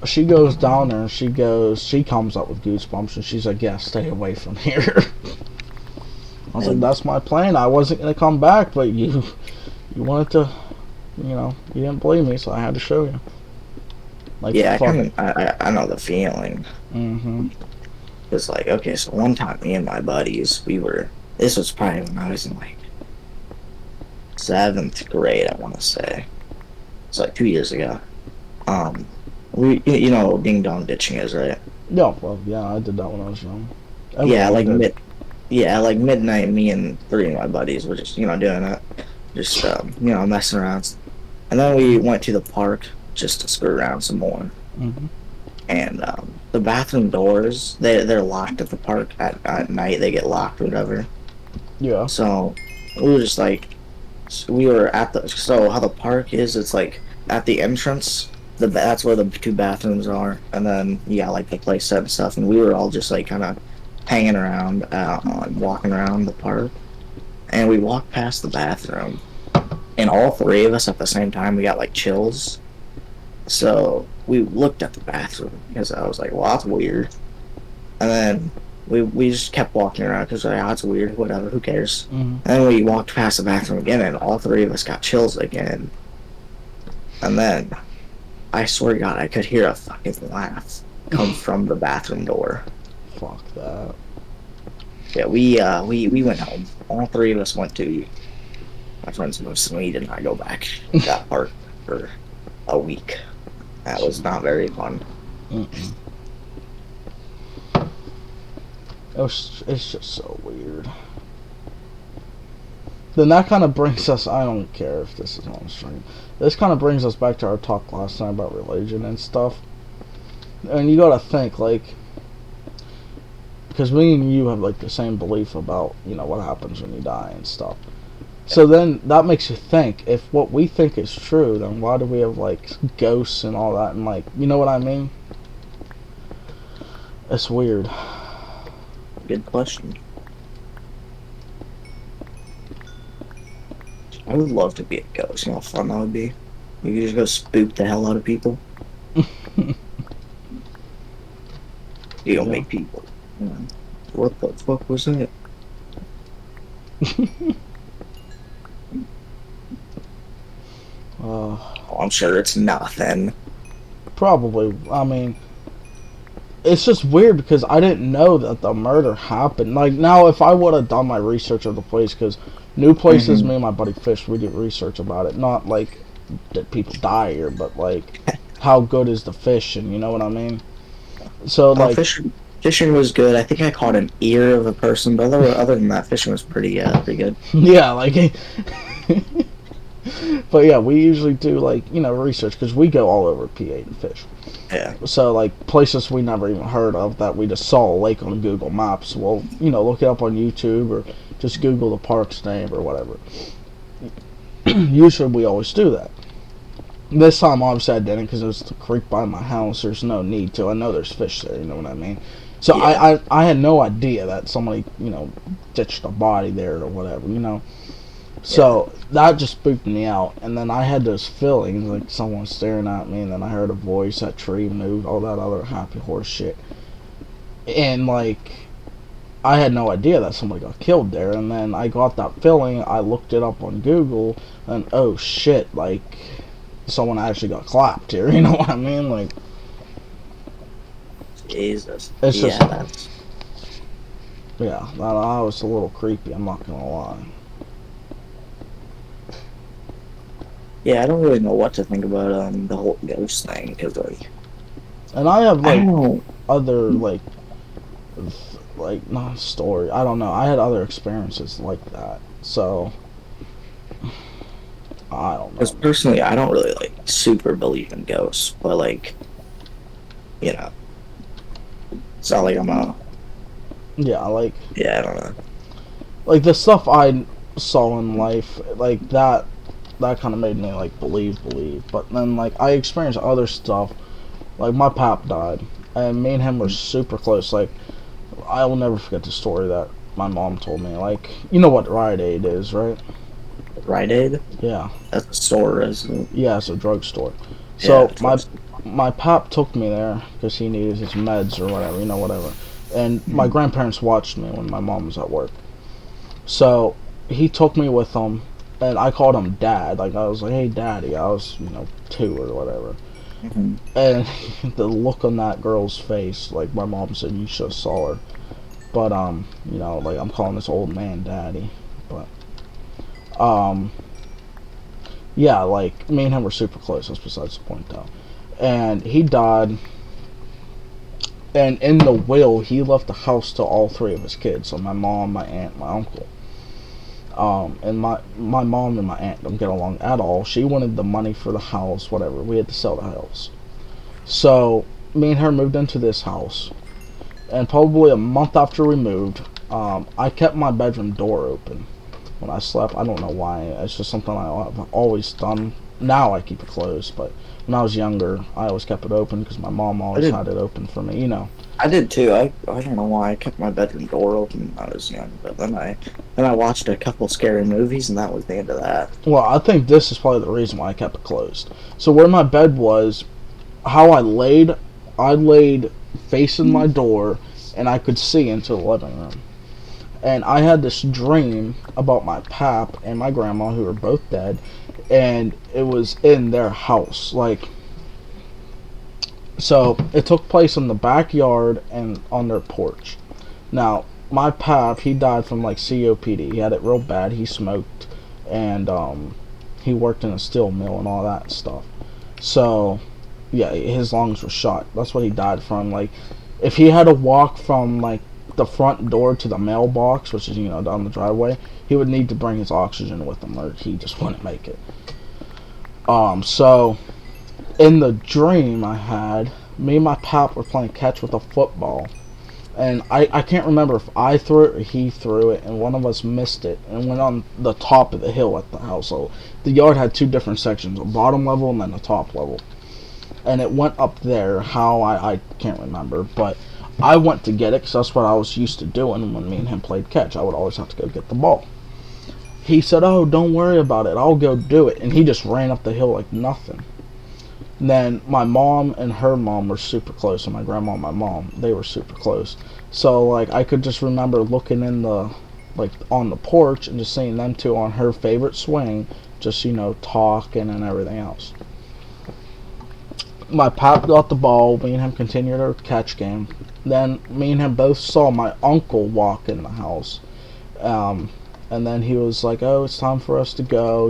She goes down there, and she comes up with goosebumps. And she's like, yeah, stay away from here. I was like, that's my plan. I wasn't going to come back, but you wanted to... You know, you didn't believe me, so I had to show you. Like, yeah, I know the feeling. Mm-hmm. It's like, okay, so one time, me and my buddies, this was probably when I was in, like, 7th grade, I want to say. It's like 2 years ago. Um, you know what ding dong ditching is, right? Yeah, well, yeah, I did that when I was young. Yeah, Everyone like did. yeah, like midnight. Me and three of my buddies were just doing it, just messing around. And then we went to the park just to screw around some more. Hmm. And the bathroom doors they're locked at the park at night. They get locked or whatever. Yeah. So we were just like we were at the so how the park is. It's like at the entrance. That's where the two bathrooms are, and then yeah, like the play set and stuff. And we were all just like kind of hanging around, walking around the park. And we walked past the bathroom, and all three of us at the same time we got like chills. So we looked at the bathroom because I was like, well, that's weird. And then we just kept walking around because like, oh, that's weird, whatever, who cares? Hmm. And then we walked past the bathroom again, and all three of us got chills again. And then I swear to God, I could hear a fucking laugh come from the bathroom door. Fuck that. Yeah, we went home. All three of us went to my friend's house, and we did not go back to that park for a week. That was not very fun. Mm-mm. It's just so weird. Then that kind of brings us, I don't care if this is on stream, this kind of brings us back to our talk last time about religion and stuff. And you gotta think, like, because me and you have, like, the same belief about, what happens when you die and stuff. So then that makes you think, if what we think is true, then why do we have, like, ghosts and all that, and, like, you know what I mean? It's weird. Good question. I would love to be a ghost. You know how fun that would be? You could just go spook the hell out of people. You don't Yeah. make people. What the fuck was that? Oh, I'm sure it's nothing. Probably. I mean, it's just weird because I didn't know that the murder happened. Like, now, if I would have done my research of the place, because new places, Mm-hmm. me and my buddy Fish, we did research about it. Not like that people die here, but like how good is the fish, and you know what I mean. So like, Fishing was good. I think I caught an ear of a person, but other than that, fishing was pretty good. yeah, like. But yeah, we usually do like research because we go all over PA to fish. Yeah. So like places we never even heard of that we just saw a lake on Google Maps. We'll look it up on YouTube or just Google the park's name or whatever. Usually we always do that. This time obviously I didn't because it was the creek by my house. There's no need to. I know there's fish there. You know what I mean. So Yeah. I had no idea that somebody ditched a body there or whatever. Yeah. So that just spooked me out, and then I had those feelings like someone staring at me, and then I heard a voice, that tree moved, all that other happy horse shit, and like I had no idea that somebody got killed there, and then I got that feeling. I looked it up on Google, and oh shit, like someone actually got clapped here. You know what I mean? Like Jesus. it's Yeah, just that's. yeah, that was a little creepy. I'm not gonna lie. Yeah, I don't really know what to think about the whole ghost thing because And I have I don't like know. other like not story. I don't know. I had other experiences like that. So I don't Because know. personally, I don't really like super believe in ghosts, but like you know, it's not like I'm a Yeah, yeah, I don't know. like the stuff I saw in life, like that kind of made me like believe. But then like I experienced other stuff. Like my pap died, and me and him were super close. Like I will never forget the story that my mom told me. Like you know what Rite Aid is, right? Rite Aid, Yeah, that's a store, isn't it? yeah, it's a drugstore. Yeah, So drug. my pap took me there because he needed his meds or whatever, whatever. And my Mhm. grandparents watched me when my mom was at work. So he took me with him, and I called him Dad. Like I was like, "Hey, Daddy." I was 2 or whatever. Mhm. And the look on that girl's face, like my mom said, you should have saw her. But like I'm calling this old man Daddy. But um, Yeah, like me and him were super close. That's besides the point, though. And he died. And in the will, he left the house to all three of his kids. So my mom, my aunt, my uncle. And my mom and my aunt don't get along at all. She wanted the money for the house, whatever. We had to sell the house. So me and her moved into this house. And probably a month after we moved, I kept my bedroom door open when I slept. I don't know why. It's just something I've always done. Now I keep it closed, but when I was younger, I always kept it open because my mom I always did. had it open for me. I did too. I don't know why I kept my bedroom door open when I was young, but then I watched a couple scary movies, and that was the end of that. Well, I think this is probably the reason why I kept it closed. So where my bed was, how I laid facing my door, and I could see into the living room. And I had this dream about my pap and my grandma, who are both dead, and it was in their house. Like, so it took place in the backyard and on their porch. Now, my pap, he died from like COPD. He had it real bad. He smoked, and he worked in a steel mill and all that stuff. So, yeah, his lungs were shot. That's what he died from. Like, if he had to walk from like the front door to the mailbox, which is down the driveway, he would need to bring his oxygen with him, or he just wouldn't make it. So in the dream I had, me and my pap were playing catch with a football, and I can't remember if I threw it or he threw it, and one of us missed it and went on the top of the hill at the house. So the yard had two different sections, a bottom level and then a top level, and it went up there. How I can't remember, but I went to get it because that's what I was used to doing when me and him played catch. I would always have to go get the ball. He said, "Oh, don't worry about it. I'll go do it." And he just ran up the hill like nothing. And then my mom and her mom were super close, and my grandma and my mom, they were super close. So like I could just remember looking in the like on the porch and just seeing them two on her favorite swing, just talking and everything else. My pap got the ball. Me and him continued our catch game. Then me and him both saw my uncle walk in the house. Um, and then he was like, "Oh, it's time for us to go.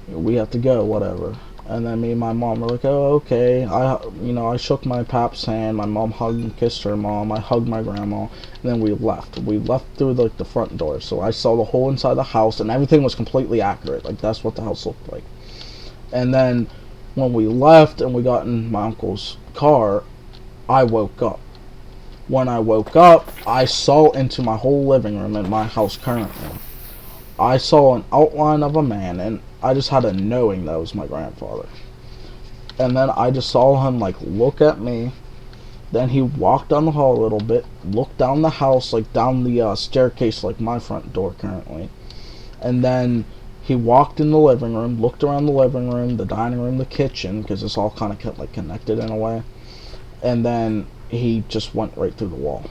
We have to go, whatever." And then me and my mom were like, "Oh, okay." I shook my pap's hand. My mom hugged and kissed her mom. I hugged my grandma. And then we left. We left through like the front door. So I saw the whole inside the house, and everything was completely accurate. Like that's what the house looked like. And then when we left and we got in my uncle's car, I woke up. When I woke up, I saw into my whole living room in my house currently. I saw an outline of a man, and I just had a knowing that was my grandfather. And then I just saw him like look at me. Then he walked down the hall a little bit, looked down the house, like down the staircase, like my front door currently. And then he walked in the living room, looked around the living room, the dining room, the kitchen, because it's all kind of like connected in a way. And then he just went right through the wall.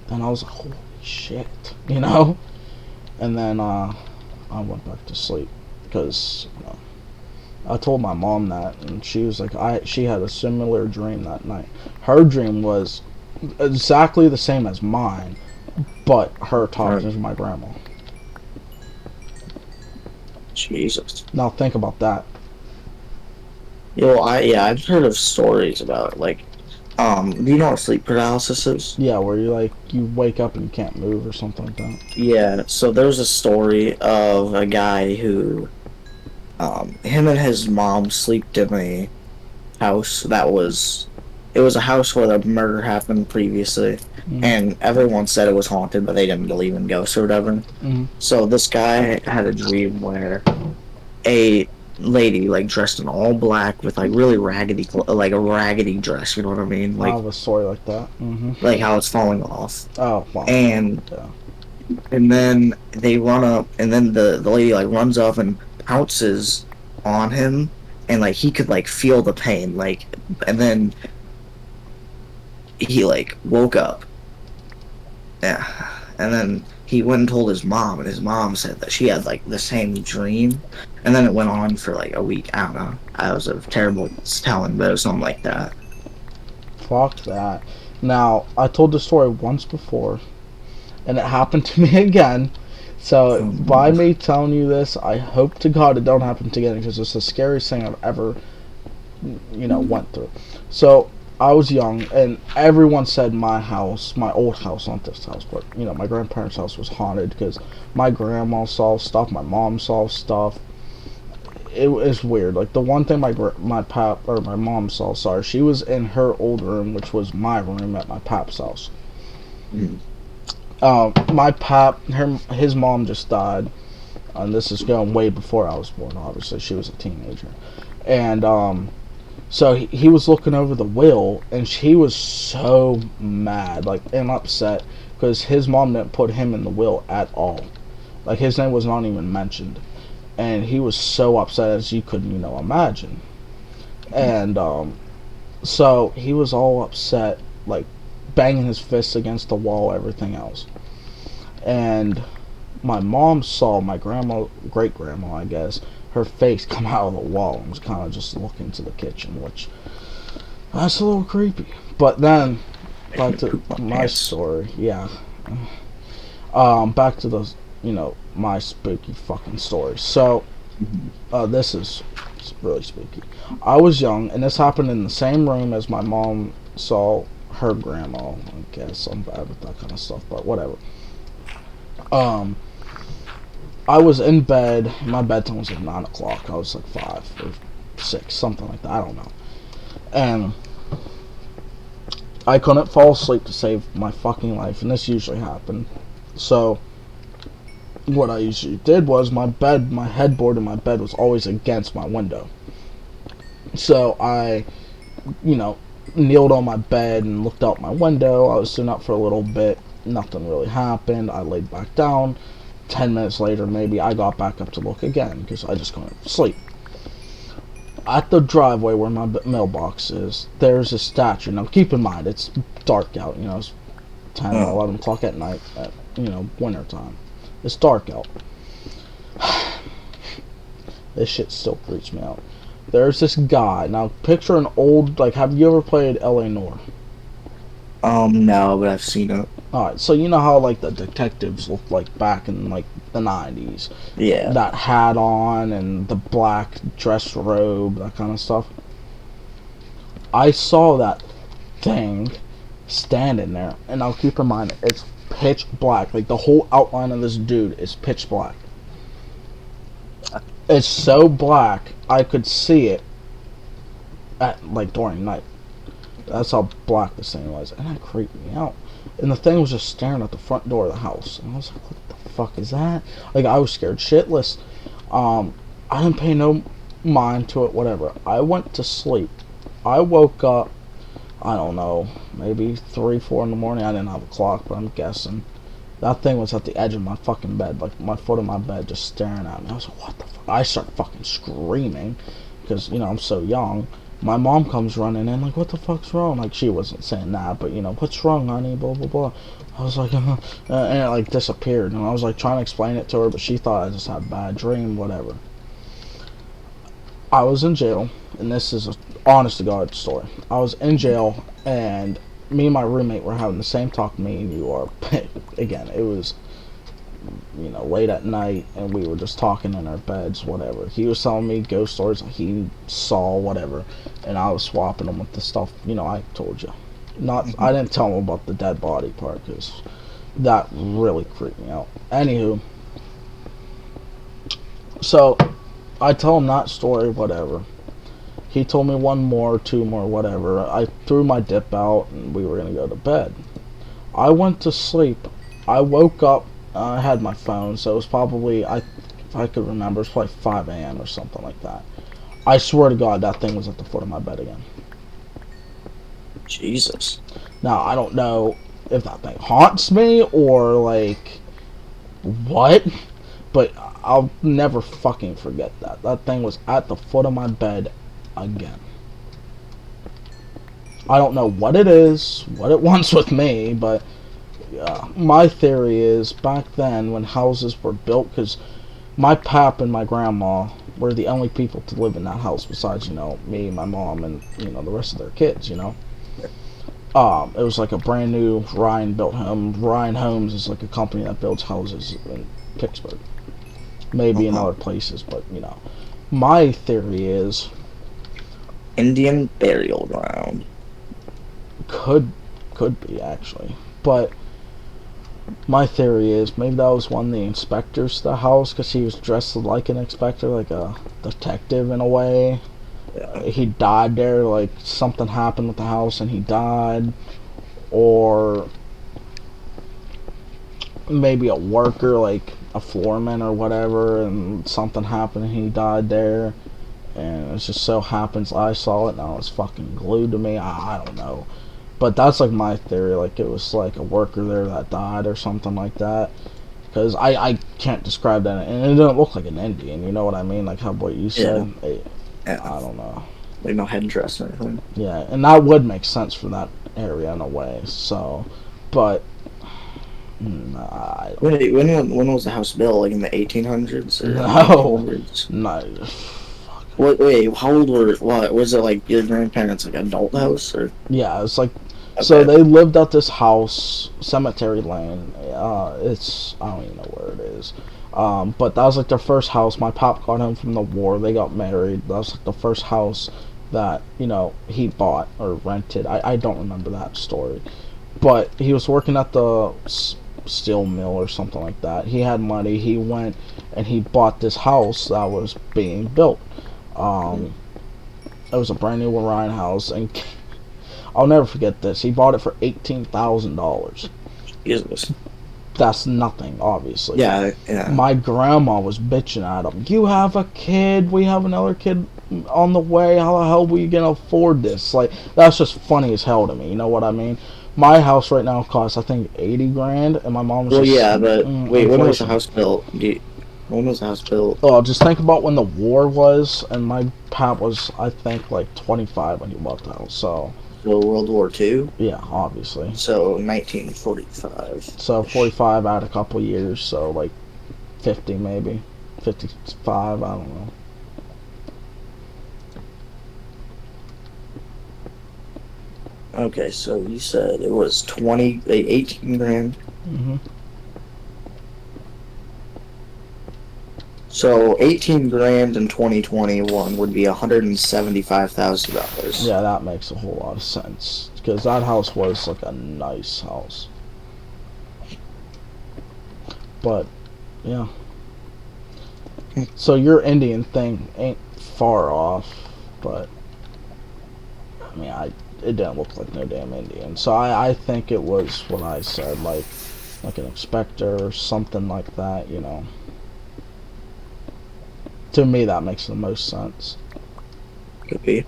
And I was like, holy shit. And then I went back to sleep because I told my mom that, and she was like, she had a similar dream that night. Her dream was exactly the same as mine, but her talking to my grandma. Jesus. Now think about that. I've heard of stories about like, do you know what sleep paralysis is? Yeah, where you wake up and you can't move or something like that. Yeah, so there's a story of a guy who, him and his mom slept in a house it was a house where the murder happened previously, and everyone said it was haunted, but they didn't believe in ghosts or whatever. So this guy had a dream where a lady like dressed in all black with like really raggedy like a raggedy dress, you know what I mean, I like have a story like that. like how it's falling off, Oh, wow. and Yeah. and then they run up, and then the lady like runs up and pounces on him, and like he could like feel the pain, like, and then he like woke up, yeah, and then he went and told his mom, and his mom said that she had like the same dream, and then it went on for like a week. I don't know. I was a terrible telling, but it was something like that. Fuck that. Now, I told this story once before, and it happened to me again. So Oh, by me telling you this, I hope to God it don't happen again because it's the scariest thing I've ever, went through. So I was young, and everyone said my house, my old house, not this house, but my grandparents' house was haunted because my grandma saw stuff, my mom saw stuff. It was weird. Like the one thing my pap or my mom saw, sorry, she was in her old room, which was my room at my pap's house. mm, My pap, his mom just died, and this is going way before I was born. Obviously, she was a teenager, and so he was looking over the will, and she was so mad, like and upset, because his mom didn't put him in the will at all. Like his name was not even mentioned, and he was so upset as you couldn't, imagine. And so he was all upset, like banging his fists against the wall, everything else. And my mom saw my grandma, great grandma, I guess, her face come out of the wall and was kind of just looking to the kitchen, which that's a little creepy. But then make back me to poop my my pants. story, yeah. Back to the my spooky fucking story. So Mhm. this is really spooky. I was young, and this happened in the same room as my mom saw her grandma. I guess I'm bad with that kind of stuff, but whatever. Um, I was in bed. My bedtime was like 9 o'clock. I was like 5 or 6, something like that. I don't know. And I couldn't fall asleep to save my fucking life, and this usually happened. So what I usually did was my headboard in my bed was always against my window. So I, you know, kneeled on my bed and looked out my window. I was sitting up for a little bit. Nothing really happened. I laid back down. 10 minutes later, maybe, I got back up to look again because I just couldn't sleep. At the driveway where my mailbox is, there's a statue. Now, keep in mind, it's dark out. It's 10 or Oh, 11 o'clock at night at, winter time. It's dark out. This shit still freaks me out. There's this guy. Now, picture an old, like, have you ever played L.A. Noire? no, but I've seen it. Alright, so you know how, like, the detectives looked like back in, like, the 90s? Yeah. That hat on and the black dress robe, that kind of stuff. I saw that thing standing there, and now keep in mind, it's pitch black. Like, the whole outline of this dude is pitch black. It's so black, I could see it at, like, during night. That's how black this thing was, and that creeped me out. And the thing was just staring at the front door of the house, and I was like, "What the fuck is that?" Like, I was scared shitless. I didn't pay no mind to it. Whatever. I went to sleep. I woke up. I don't know, maybe 3, 4 in the morning. I didn't have a clock, but I'm guessing that thing was at the edge of my fucking bed, like my foot of my bed, just staring at me. I was like, "What the fuck?" I start fucking screaming because I'm so young. My mom comes running in like, "What the fuck's wrong?" Like, she wasn't saying that, but "What's wrong, honey?" Blah blah blah. I was like, and it like disappeared, and I was like trying to explain it to her, but she thought I just had a bad dream, whatever. I was in jail, and this is a honest to God story. I was in jail, and me and my roommate were having the same talk me and you are. Again, it was late at night, and we were just talking in our beds, whatever. He was telling me ghost stories he saw, whatever, and I was swapping them with the stuff I told you. Not, I Mhm. didn't tell him about the dead body part because that really creeped me out. Anywho, so I tell him that story, whatever. He told me one more, two more, whatever. I threw my dip out, and we were gonna go to bed. I went to sleep. I woke up. I had my phone, so it was probably, if I could remember, it was probably 5 a.m. or something like that. I swear to God, that thing was at the foot of my bed again. Jesus. Now, I don't know if that thing haunts me or, like, what, but I'll never fucking forget that. That thing was at the foot of my bed again. I don't know what it is, what it wants with me, but my theory is back then when houses were built, because my pap and my grandma were the only people to live in that house besides me, my mom, and the rest of their kids. It was like a brand new Ryan built home. Ryan Homes is like a company that builds houses in Pittsburgh, maybe in Uh-huh. other places, but my theory is Indian burial ground. could could be actually, but my theory is maybe that was one of the inspectors to the house because he was dressed like an inspector, like a detective in a way. Yeah. He died there, like something happened with the house and he died, or maybe a worker, like a floorman or whatever, and something happened and he died there. And it just so happens I saw it and I was fucking glued to me. I don't know. But that's like my theory. Like it was like a worker there that died or something like that. Because I can't describe that. And it didn't look like an Indian. You know what I mean? Like how what you Yeah. said. Yeah. I don't know. Like no headdress or anything. Yeah. And that would make sense for that area in a way. So. But. I don't Wait, when was the house built? Like in the 1800s or know. 1900s? No. Wait, how old were? What was it? Like your grandparents, like adult house or? Yeah, it's like so Okay. they lived at this house, Cemetery Lane. It's I don't even know where it is. But that was like their first house. My pop got home from the war. They got married. That was like the first house that he bought or rented. I don't remember that story, but he was working at the steel mill or something like that. He had money. He went and he bought this house that was being built. Um, it was a brand new Orion house, and I'll never forget this. He bought it for $18,000. Jesus. That's nothing, obviously. Yeah, yeah. My grandma was bitching at him. You have a kid. We have another kid on the way. How the hell are we gonna afford this? Like that's just funny as hell to me. You know what I mean? My house right now costs I think 80 grand, and my mom was Well, just yeah, but wait, when was the inflation. house built? When was the house built? Oh, just think about when the war was, and my pap was I think like 25 when he bought the house. So So World War II. yeah, obviously. So 1945. So 45 out a couple years, so like 50 maybe. 55, I don't know. Okay, so you said it was 18 grand. hmm So 18 grand in 2021 would be $175,000. Yeah, that makes a whole lot of sense. Because that house was like a nice house. But, yeah. So your Indian thing ain't far off, but I mean, it didn't look like no damn Indian. So I think it was what I said, like an inspector or something like that. To me, that makes the most sense. Could be.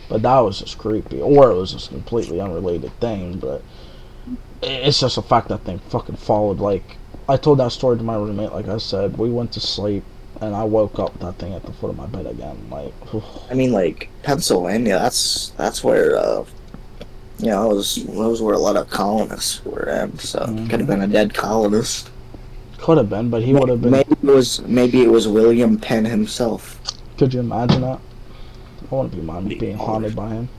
But that was just creepy, or it was just a completely unrelated thing. But it's just a fact that thing fucking followed. Like I told that story to my roommate. Like I said, we went to sleep, and I woke up with that thing at the foot of my bed again. Like, I mean, like Pennsylvania. That's where those were a lot of colonists were at. So could have hmm been a dead colonist. could have been, but he would have been. Maybe it was William Penn himself. Could you imagine that? I want to be mine Be being more. haunted by him.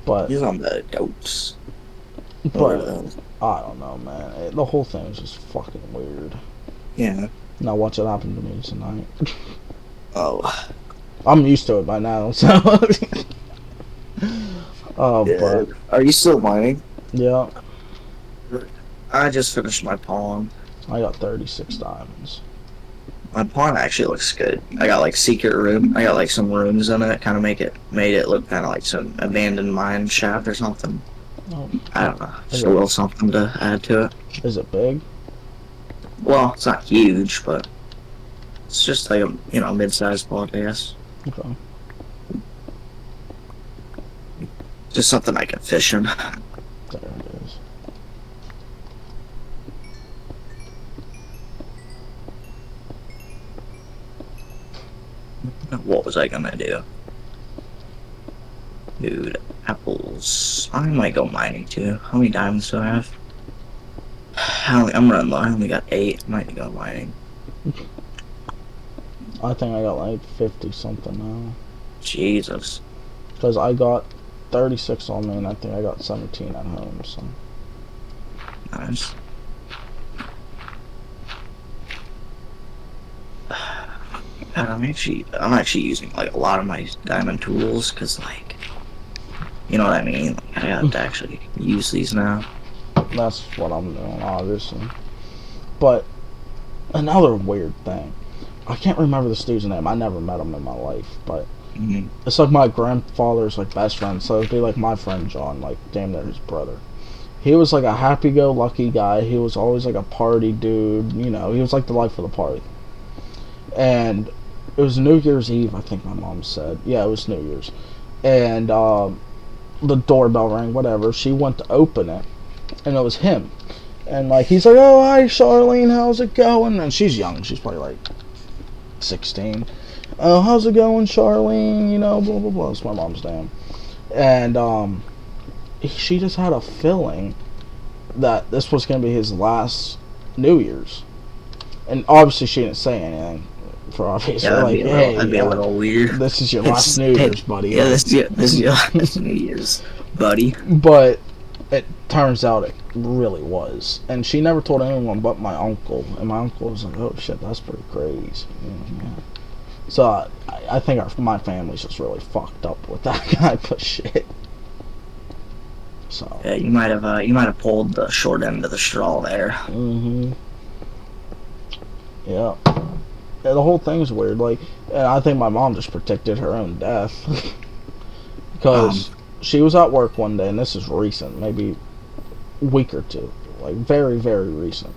But He's on the goats. Or but I don't know, man. The whole thing was just fucking weird. yeah. Now watch it happen to me tonight. Oh I'm used to it by now, so. yeah. But Are you still mining? yeah, I just finished my pawn. I got 36 diamonds. My pawn actually looks good. I got like secret room. I got like some rooms in it. Kind of made it look kind of like some abandoned mine shaft or something. Oh, I don't know. is Just a little something to add to it. it big? Well, it's not huge, but it's just like a mid-sized pawn, I guess. Okay. Just something I can fish in. There it is. What was I gonna do? Dude, apples. I might go mining too. How many diamonds do I have? I'm running low. I only got 8. Might go mining. I think I got like 50 something now. Jesus. because I got 36 on me, and I think I got 17 at home. So Nice. And I'm actually using like a lot of my diamond tools because like, you know what I mean. Like, I have to actually use these now. that's what I'm doing, obviously. But another weird thing, I can't remember this dude's name. I never met him in my life, but Mm-hmm. it's like my grandfather's like best friend. So it'd be like my friend John, like damn near his brother. He was like a happy-go-lucky guy. He was always like a party dude. You know, he was like the life of the party. And it was New Year's Eve, I think my mom said. Yeah, it was New Year's. And the doorbell rang, whatever. She went to open it, and it was him. And like he's like, "Oh, hi, Charlene, how's it going?" And she's young. She's probably like 16. "Oh, how's it going, Charlene?" You know, blah blah blah. It's my mom's name. And she just had a feeling that this was gonna be his last New Year's. And obviously she didn't say anything for obvious. Yeah, Like, that'd be a hey, little weird. this is your last New Year's, buddy. Yeah, Like, this is your last New Year's, buddy. but it turns out it really was. And she never told anyone but my uncle. And my uncle was like, "Oh shit, that's pretty crazy." Yeah. So I think my family's just really fucked up with that type of shit. So Yeah, you might have pulled the short end of the straw there. Yeah. Yeah, the whole thing's weird. Like, and I think my mom just predicted her own death because she was at work one day, and this is recent, maybe a week or two, like very, very recent.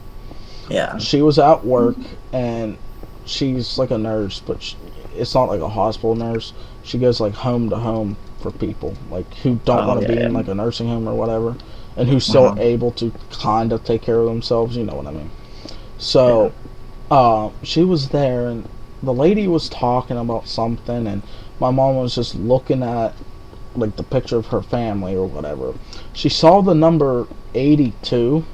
Yeah. She was at work, and she's like a nurse, but it's not like a hospital nurse. She goes like home to home for people like who don't want to be in like a nursing home or whatever, and who's still able to kind of take care of themselves. You know what I mean? So. She was there, and the lady was talking about something, and my mom was just looking at like the picture of her family or whatever. She saw the number 82,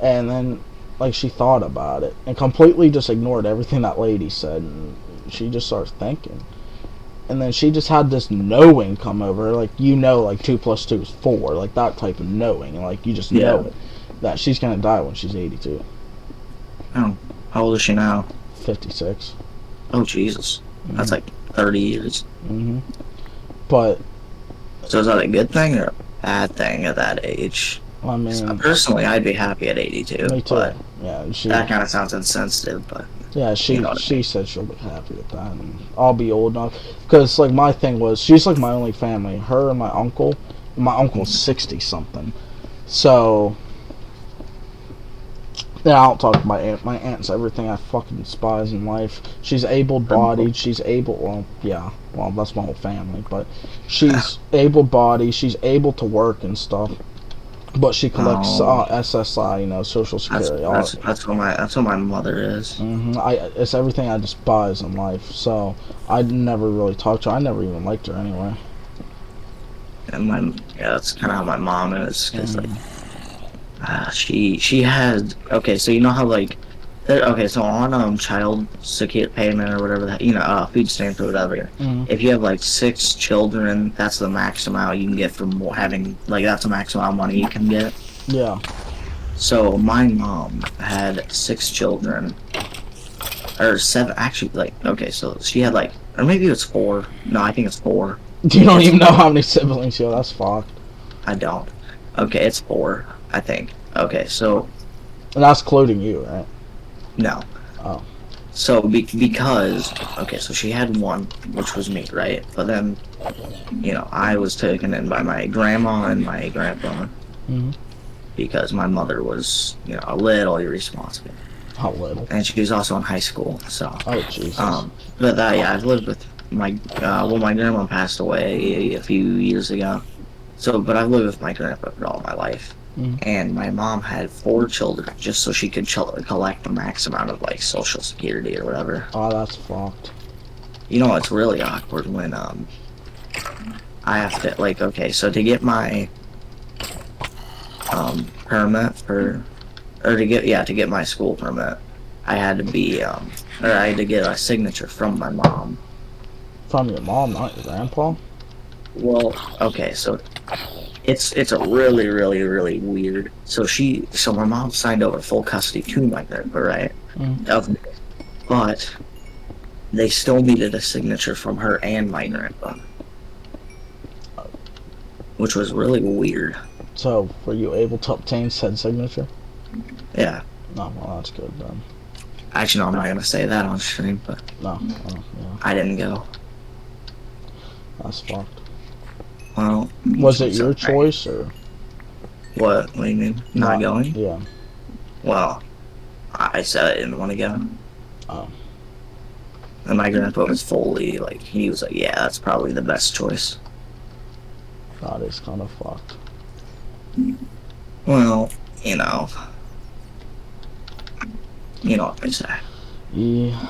and then like she thought about it and completely just ignored everything that lady said, and she just starts thinking. And then she just had this knowing come over her, like, you know, like 2 plus 2 is 4, like that type of knowing, like you just know it, that she's gonna die when she's 82. Oh. How old is she now? 56. Oh, Jesus. That's like 30 years. But... So is that a good thing or a bad thing at that age? I mean... Personally, I'd be happy at 82. Me too. But yeah, that kind of sounds insensitive, but... Yeah, she you know she said she'll be happy with that, and I'll be old enough. Because, like, my thing was, she's like my only family. Her and my uncle. My uncle's 60-something. So... Yeah, I don't talk to my aunt. My aunt's everything I fucking despise in life. She's able-bodied. She's able... Well, yeah. Well, that's my whole family. But she's able-bodied. She's able to work and stuff. But she collects SSI, you know, Social Security. That's what my mother is. It's everything I despise in life. So I never really talked to her. I never even liked her anyway. And that's kind of how my mom is, because like... she had, okay, so you know how like, okay, so on child security payment or whatever that, you know, food stamps or whatever, if you have like 6 children, that's the max amount you can get from having, like, that's the max amount of money you can get. Yeah. So my mom had 6 children, or 7, actually, like, okay, so she had like, or maybe it's 4, no, I think it's 4. You don't even know how many siblings you have, that's fucked. I don't. Okay, it's 4. I think. Okay, so... And that's including you, right? No. Oh. So, because... Okay, so she had 1, which was me, right? But then, you know, I was taken in by my grandma and my grandpa. Because my mother was, you know, a little irresponsible. How little? And she was also in high school, so... Oh, Jesus. But, yeah, I've lived with my... well, my grandma passed away a few years ago. So, but I've lived with my grandpa for all my life. And my mom had 4 children just so she could collect the max amount of like Social Security or whatever. Oh, that's fucked. You know, it's really awkward when I have to, like, okay, so to get my permit for, or to get my school permit, I had to be or I had to get a signature from my mom. From your mom, not your grandpa? Well, okay, so it's a really, really, really weird. So my mom signed over full custody to my grandpa, right? Mm. Of But they still needed a signature from her and my grandpa, which was really weird. So, were you able to obtain said signature? Yeah. No, well, that's good then. Actually, no, I'm not gonna say that on stream, but No, oh, yeah, I didn't go. that's fucked. Well, Was it it's your alright. choice or What? What do you mean? Not not? going? Yeah. Well, I said I didn't want to go. Oh, And my grandpa was fully like, he was like, yeah, that's probably the best choice. that is kind of fucked. Well, you know what they say. Yeah.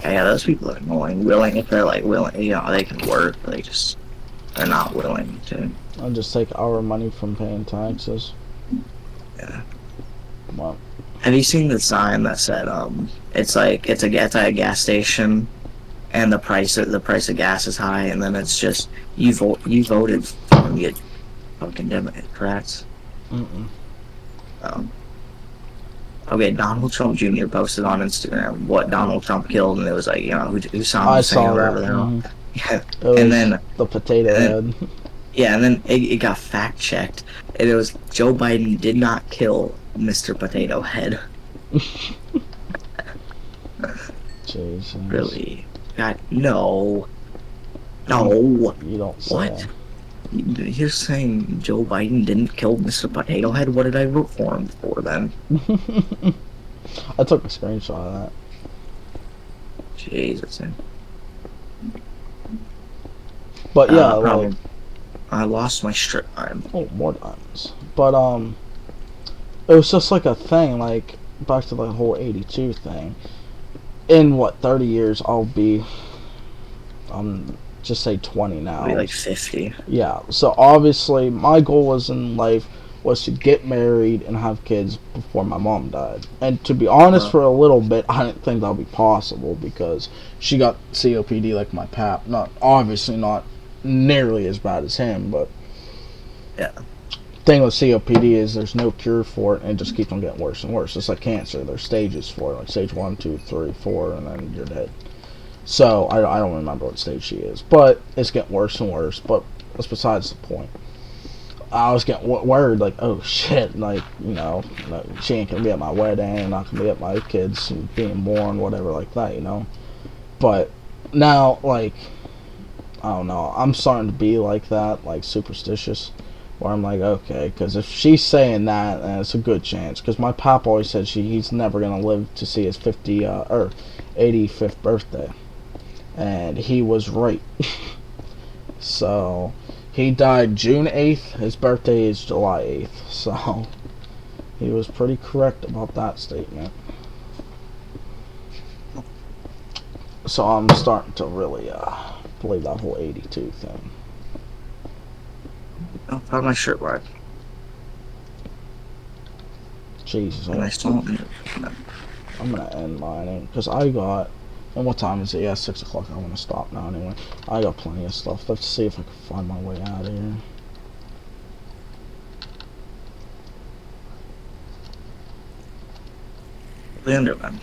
Yeah, those people are annoying. Willing, if they're like willing, they can work. They're not willing to. I'll just take our money from paying taxes. Yeah. Well, Have you seen the sign that said, it's like it's at a gas station, and the price of gas is high, and then it's just you voted for me, fucking Democrats. mm-mm. Um, okay, Donald Trump Jr. posted on Instagram what Donald Trump killed, and it was like, who Saddam I Hussein saw or that. whatever they're on. Yeah, It and was then the potato and then head. yeah, and then it got fact checked, and it was Joe Biden did not kill Mr. Potato Head. Jesus. Really? God, no, You, no. you don't say. What? You're saying Joe Biden didn't kill Mr. Potato Head? What did I vote for him for then? I took a screenshot of that. Jesus. But yeah, like, Problem. I lost my strip arm. oh, more diamonds. But it was just like a thing, like back to the whole 82 thing. In what 30 years I'll be, just say 20 I'll be now. like 50. Yeah. So obviously my goal was in life was to get married and have kids before my mom died. And to be honest, Well, for a little bit, I didn't think that would be possible because she got COPD like my pap. Not obviously not nearly as bad as him, but yeah. thing with COPD is there's no cure for it and it just keeps on getting worse and worse. It's like cancer. There's stages for it, like stage 1, 2, 3, 4, and then you're dead. So I don't remember what stage she is, but it's getting worse and worse. But that's besides the point. I was getting worried, like, oh shit, like, she ain't gonna be at my wedding, not gonna be at my kids being born, whatever, like that, But now, like, I don't know, I'm starting to be like that, like, superstitious, where I'm like, okay, because if she's saying that, then it's a good chance, because my pop always said he's never gonna live to see his 85th birthday, and he was right. So he died June 8th. His birthday is July 8th. So he was pretty correct about that statement. So I'm starting to really believe that whole 82 thing. I found my shirt right. Jesus, And I still I'm gonna end mining because I got. And what time is it? Yeah, 6 o'clock. I want to stop now anyway. I got plenty of stuff. Let's see if I can find my way out of here. the Enderman.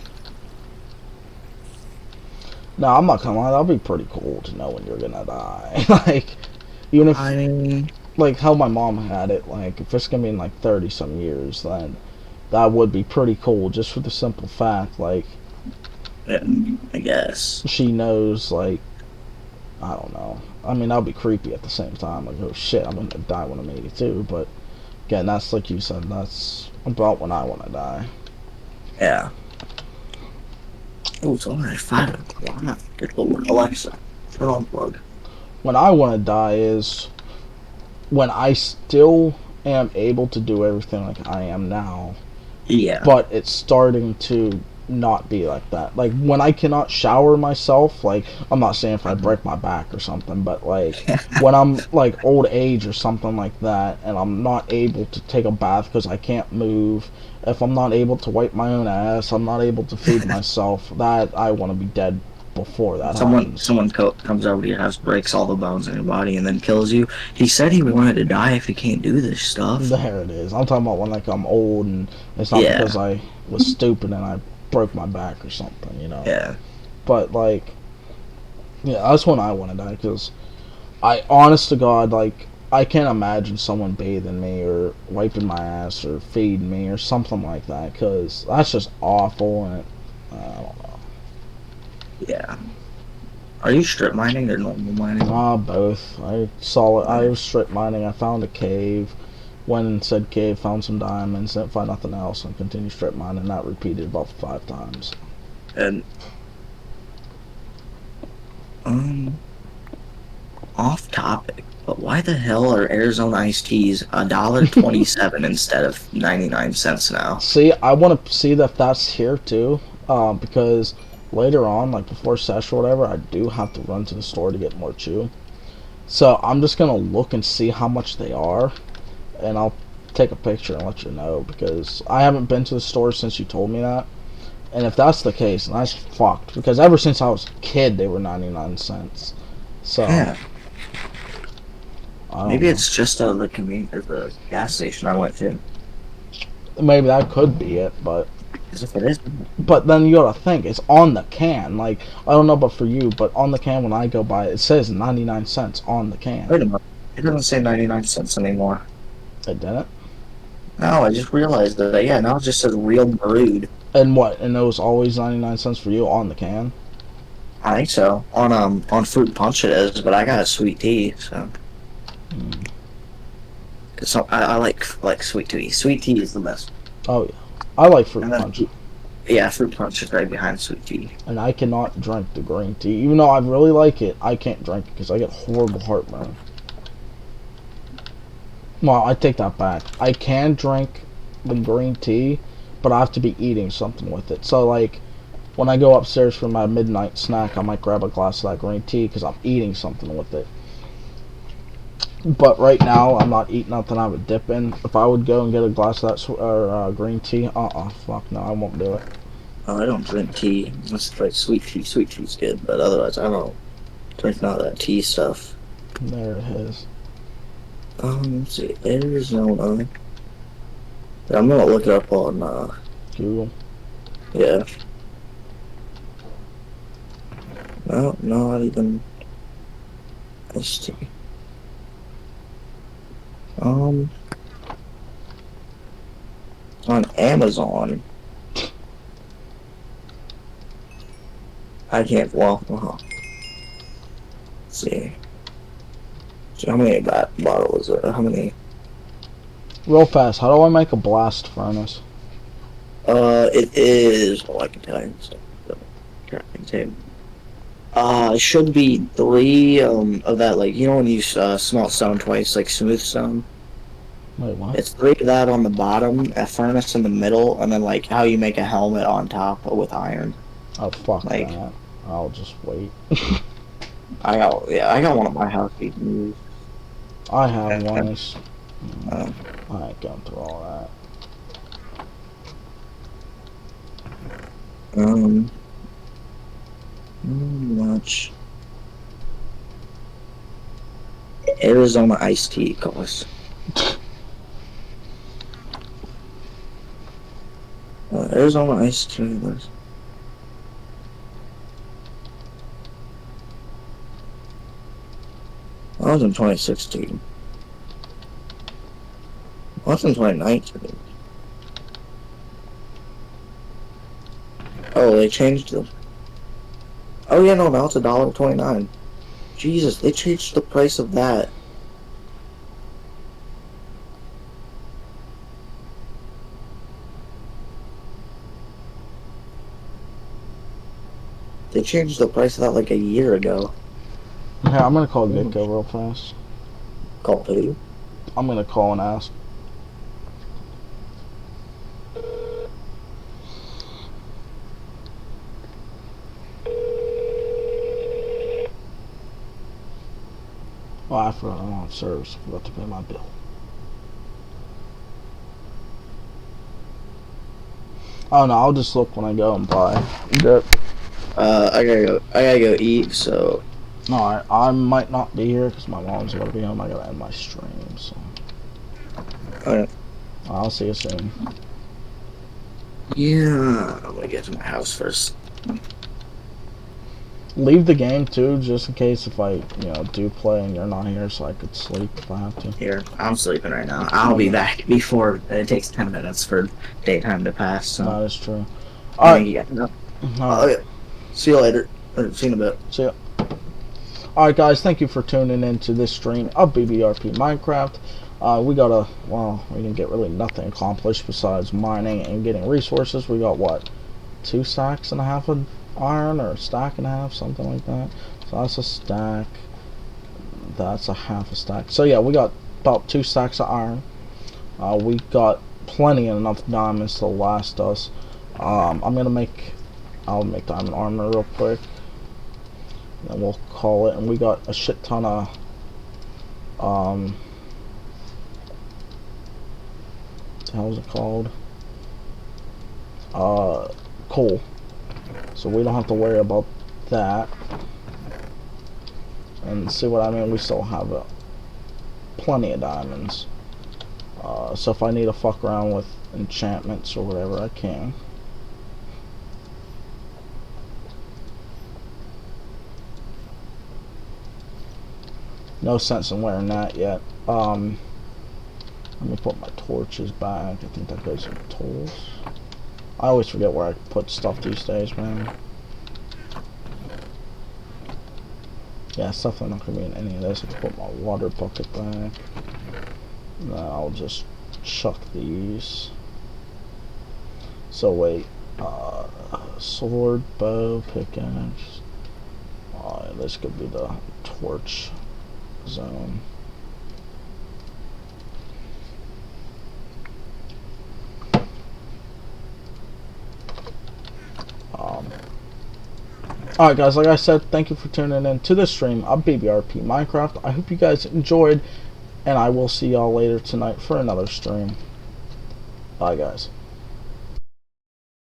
No, I'm not gonna lie. That'll be pretty cool to know when you're gonna die. Like, even if, I mean, like, how my mom had it. Like, if it's gonna be in like 30 some years, then that would be pretty cool. Just for the simple fact, like, yeah, I guess. she knows, like, I don't know. I mean, that'd be creepy at the same time. Like, oh shit, I'm gonna die when I'm 82. But again, that's like you said. That's about when I want to die. Yeah. Oh, it's already 5 o'clock. Good Lord, Alexa, turn on plug. When I want to die is when I still am able to do everything like I am now, Yeah. but it's starting to not be like that. Like when I cannot shower myself, like I'm not saying if I break my back or something, but like when I'm like old age or something like that and I'm not able to take a bath because I can't move, if I'm not able to wipe my own ass, I'm not able to feed myself, that I want to be dead before that Someone happens. someone comes over to your house, breaks all the bones in your body, and then kills you. He said he wanted to die if he can't do this stuff. There it is. I'm talking about when like I'm old and it's not because Yeah, I was stupid and I broke my back or something, you know. yeah. But like, yeah, that's when I want to die because I, honest to God, like I can't imagine someone bathing me or wiping my ass or feeding me or something like that because that's just awful and I don't know. Yeah. Are you strip mining or normal mining? Both. I saw it. I Right. was strip mining. I found a cave. Went in said cave, found some diamonds, didn't find nothing else, and continued strip mining. That repeated about 5 times. And um, off topic, but why the hell are Arizona iced teas $1.27 instead of 99 cents now? See, I want to see if that's here too, because later on, like before session or whatever, I do have to run to the store to get more chew. So I'm just gonna look and see how much they are, and I'll take a picture and let you know because I haven't been to the store since you told me that. And if that's the case, then that's fucked because ever since I was a kid, they were 99 cents. So Yeah, I don't maybe know. it's just the convenience or the gas station I went to. Maybe that could be it, but Because if it is, then you gotta think it's on the can. Like I don't know about for you, but on the can when I go by it says 99 cents on the can. wait a minute, it doesn't say 99 cents anymore. It didn't. No, I just realized that. Yeah, now it just says real brewed. And what? And it was always 99 cents for you on the can. I think so. On fruit punch it is, but I got a sweet tea, so. Hmm. Cause I like sweet tea. Sweet tea is the best. Oh yeah, I like fruit And then punch, yeah, fruit punch is right behind sweet tea. and I cannot drink the green tea. Even though I really like it, I can't drink it because I get horrible heartburn. Well, I take that back. I can drink the green tea, but I have to be eating something with it. So like when I go upstairs for my midnight snack, I might grab a glass of that green tea because I'm eating something with it. But right now, I'm not eating nothing I would dip in. If I would go and get a glass of that green tea, fuck no, I won't do it. Oh, I don't drink tea. It's like sweet tea. Sweet tea's good, but otherwise I don't drink none of that tea stuff. There it is. Let's see, Arizona. Yeah, I'm gonna look it up on Google. yeah. No, not even iced tea. Um, on Amazon, I can't. Well, let's see. So how many that bottle is it? How many? Real fast, how do I make a blast furnace? It is. Oh, I can tell you. So, crafting table. It should be three of that. Like you know when you smelt stone twice, like smooth stone. Wait, what? It's three of that on the bottom, a furnace in the middle, and then like how you make a helmet on top with iron. Oh, fuck Like that. I'll just wait. I got one at my house you can use. I have one. It's, Uh, I ain't going through all that. um, how much Arizona iced tea costs? Arizona iced tea was. I was in 2016. I was in 2019. Oh, they changed the. Oh yeah, no, now it's $1.29. Jesus, they changed the price of that. They changed the price of that like a year ago. Okay, I'm gonna call Gecko real fast. Call who? I'm gonna call and ask. Oh, I forgot I'm on service. Forgot to pay my bill. Oh no, I'll just look when I go and buy. Yep. I gotta go eat. So Alright, I might not be here because my mom's gonna be home. I gotta end my stream, so uh, I'll see you soon. yeah, I'm gonna get to my house first. Leave the game too, just in case if I, do play and you're not here, so I could sleep if I have to. Here, I'm sleeping right now. I'll be back before it takes 10 minutes for daytime to pass. So That is true. I Alright, think you got enough. alright. Okay, see you later. See you in a bit. See ya. Alright guys, thank you for tuning in to this stream of BBRP Minecraft. We didn't get really nothing accomplished besides mining and getting resources. We got, what, 2 stacks and a half of iron, or a stack and a half, something like that. So that's a stack. That's a half a stack. So yeah, we got about 2 stacks of iron. We got plenty enough diamonds to last us. I'll make diamond armor real quick. Then we'll call it. And we got a shit ton of what the hell is it called? Coal. So we don't have to worry about that. And see what I mean? We still have plenty of diamonds. So if I need to fuck around with enchantments or whatever, I can. No sense in wearing that yet. Let me put my torches back. I think that goes in tools. I always forget where I put stuff these days, man. Yeah, it's definitely not gonna be in any of this. I can put my water bucket back. Then I'll just chuck these. So wait, sword, bow, pickaxe. This could be the torch zone. Alright guys, like I said, thank you for tuning in to this stream of BBRP Minecraft. I hope you guys enjoyed, and I will see y'all later tonight for another stream. Bye guys.